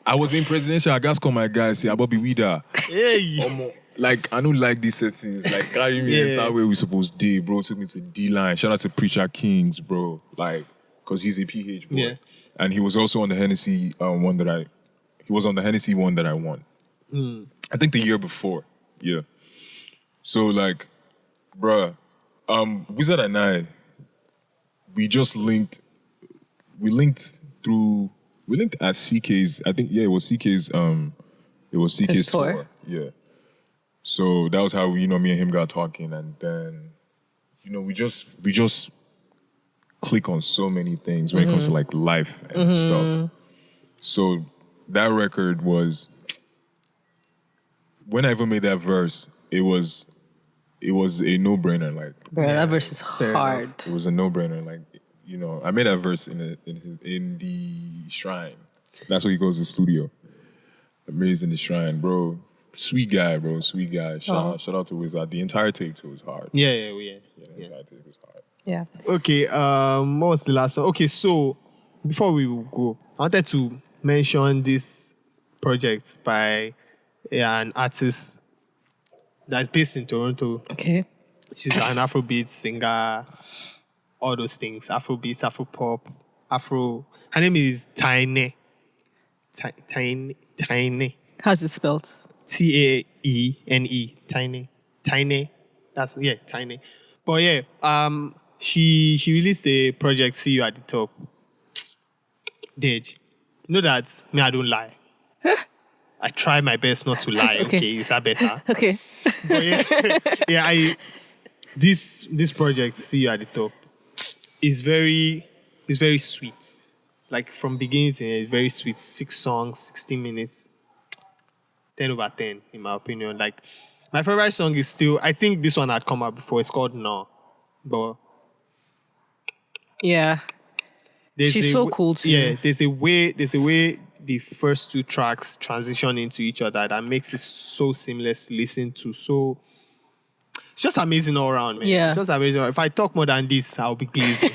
I was in presidential. I got call my guy say, "Bobby Wida." Hey. Like I don't like these settings. Like carry me that way we supposed to, bro. Took me to D-Line. Shout out to Preacher Kings, bro. Like, cause he's a PH boy. Yeah. And he was also on the Hennessy one that I won. I think the year before. Yeah. So like, bruh, Wizard and I, we just linked. We linked at CK's. I think it was CK's. It was CK's tour. Yeah. So that was how me and him got talking, and then we just click on so many things when it comes to like life and stuff. So that record was, when I even made that verse, it was a no-brainer. Like, that verse is hard. It was a no-brainer. Like, I made that verse in the shrine. That's where he goes to the studio. Amazing, the shrine, bro. Sweet guy, bro. Sweet guy. Shout out to Wizard. The entire tape too was hard. Yeah. The entire tape was hard. Yeah. Okay. What was the last one? Okay, so before we go, I wanted to mention this project by an artist that's based in Toronto. Okay. She's an Afrobeat singer, all those things. Afrobeats, Afropop, Afro. Her name is Tiny. Tiny. How's it spelled? Taene. Tiny. That's Tiny. But yeah, she released the project See You at the Top. Dej. You know that me, I don't lie. I try my best not to lie. Okay, is that better? Okay. But this project See You at the Top is very sweet. Like from beginning to end, very sweet. 6 songs, 16 minutes. 10/10, in my opinion. Like, my favorite song is still, I think this one had come out before. It's called No. But yeah, she's so cool too. Yeah, there's a way the first 2 tracks transition into each other that makes it so seamless to listen to. So it's just amazing all around, man. Yeah. It's just amazing. If I talk more than this, I'll be glazing.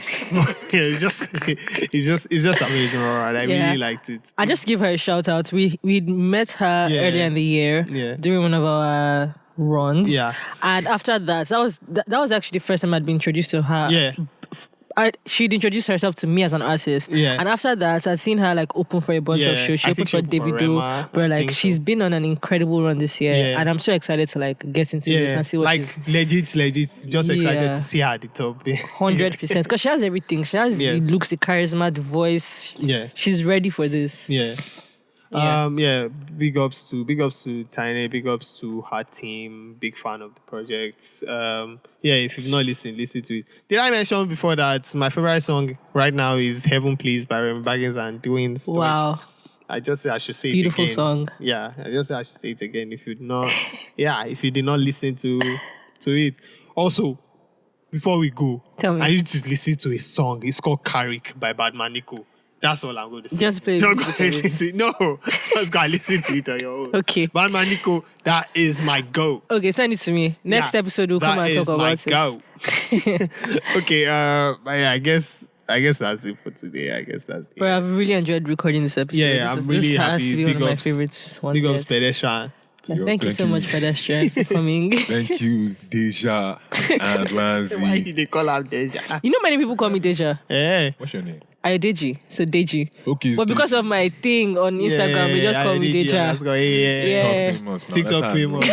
It's just amazing all around. I really liked it. I just give her a shout out. We met her earlier in the year during one of our runs. Yeah. And after that was actually the first time I'd been introduced to her. Yeah. She'd introduced herself to me as an artist. Yeah. And after that, I'd seen her like open for a bunch of shows. She opened for Davido. But like she's been on an incredible run this year. Yeah. And I'm so excited to like get into this and see what legit. Just excited to see her at the top. 100%. Because she has everything. She has the looks, the charisma, the voice. Yeah. She's ready for this. Yeah. Big ups to Tiny, big ups to her team, big fan of the project. If you've not listened, listen to it. Did I mention before that my favorite song right now is Heaven Please by Remy Baggins and Doing Stuff? Wow. I just say I should say Beautiful it again. Song. Yeah, I just say I should say it again if you did not listen to it. Also, before we go, tell me. I need to listen to a song. It's called Carrick by Badman Nico. That's all I'm going to say. Just play Don't go listen to it. No, just go and listen to it on your own. Okay. Badman Nico, that is my go. Okay, send it to me. Next episode we'll come and talk about it. That is my go. Okay, I guess that's it for today. I guess that's it. But I've really enjoyed recording this episode. I'm really happy. Has to be one of my favorites. Big ups, PDSTRN. Thank you so much, PDSTRN, for coming. Thank you, Deja and Lanzi. Why did they call out Deja? You know many people call me Deja. Yeah. What's your name? Deji. So Deji. Okay. But because of my thing on Instagram, they just call me Deja. TikTok famous. TikTok famous.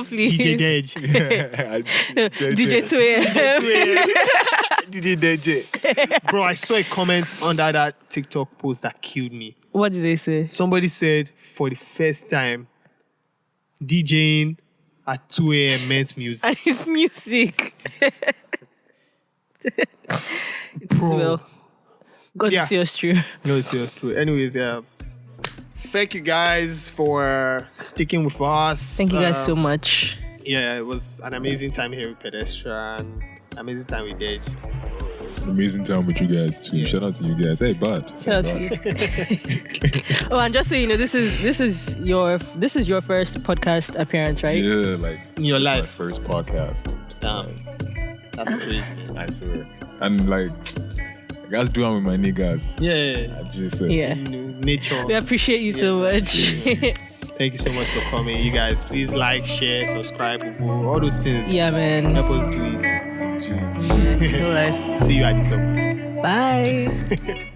Please. DJ Dej. DJ 2AM. DJ Dej. Bro, I saw a comment under that TikTok post that killed me. What did they say? Somebody said for the first time, DJing at 2 a.m. meant music. And it's music. Bro. God to see us through. God to see us through. Anyways, thank you guys for sticking with us. Thank you guys so much. Yeah, it was an amazing time here with PDSTRN. Amazing time with Dej. amazing time with you guys too. Yeah. Shout out to you guys. Hey, bud. Shout out to you. Oh, and just so you know, this is your first podcast appearance, right? Yeah, like in your life, my first podcast. Damn, that's crazy. I swear. And like, I got to do it with my niggas. Yeah. I just nature. We appreciate you so much. Thank you so much for coming. You guys, please like, share, subscribe, all those things. Yeah, man. Help us do it. Yeah, See you at the top. Bye.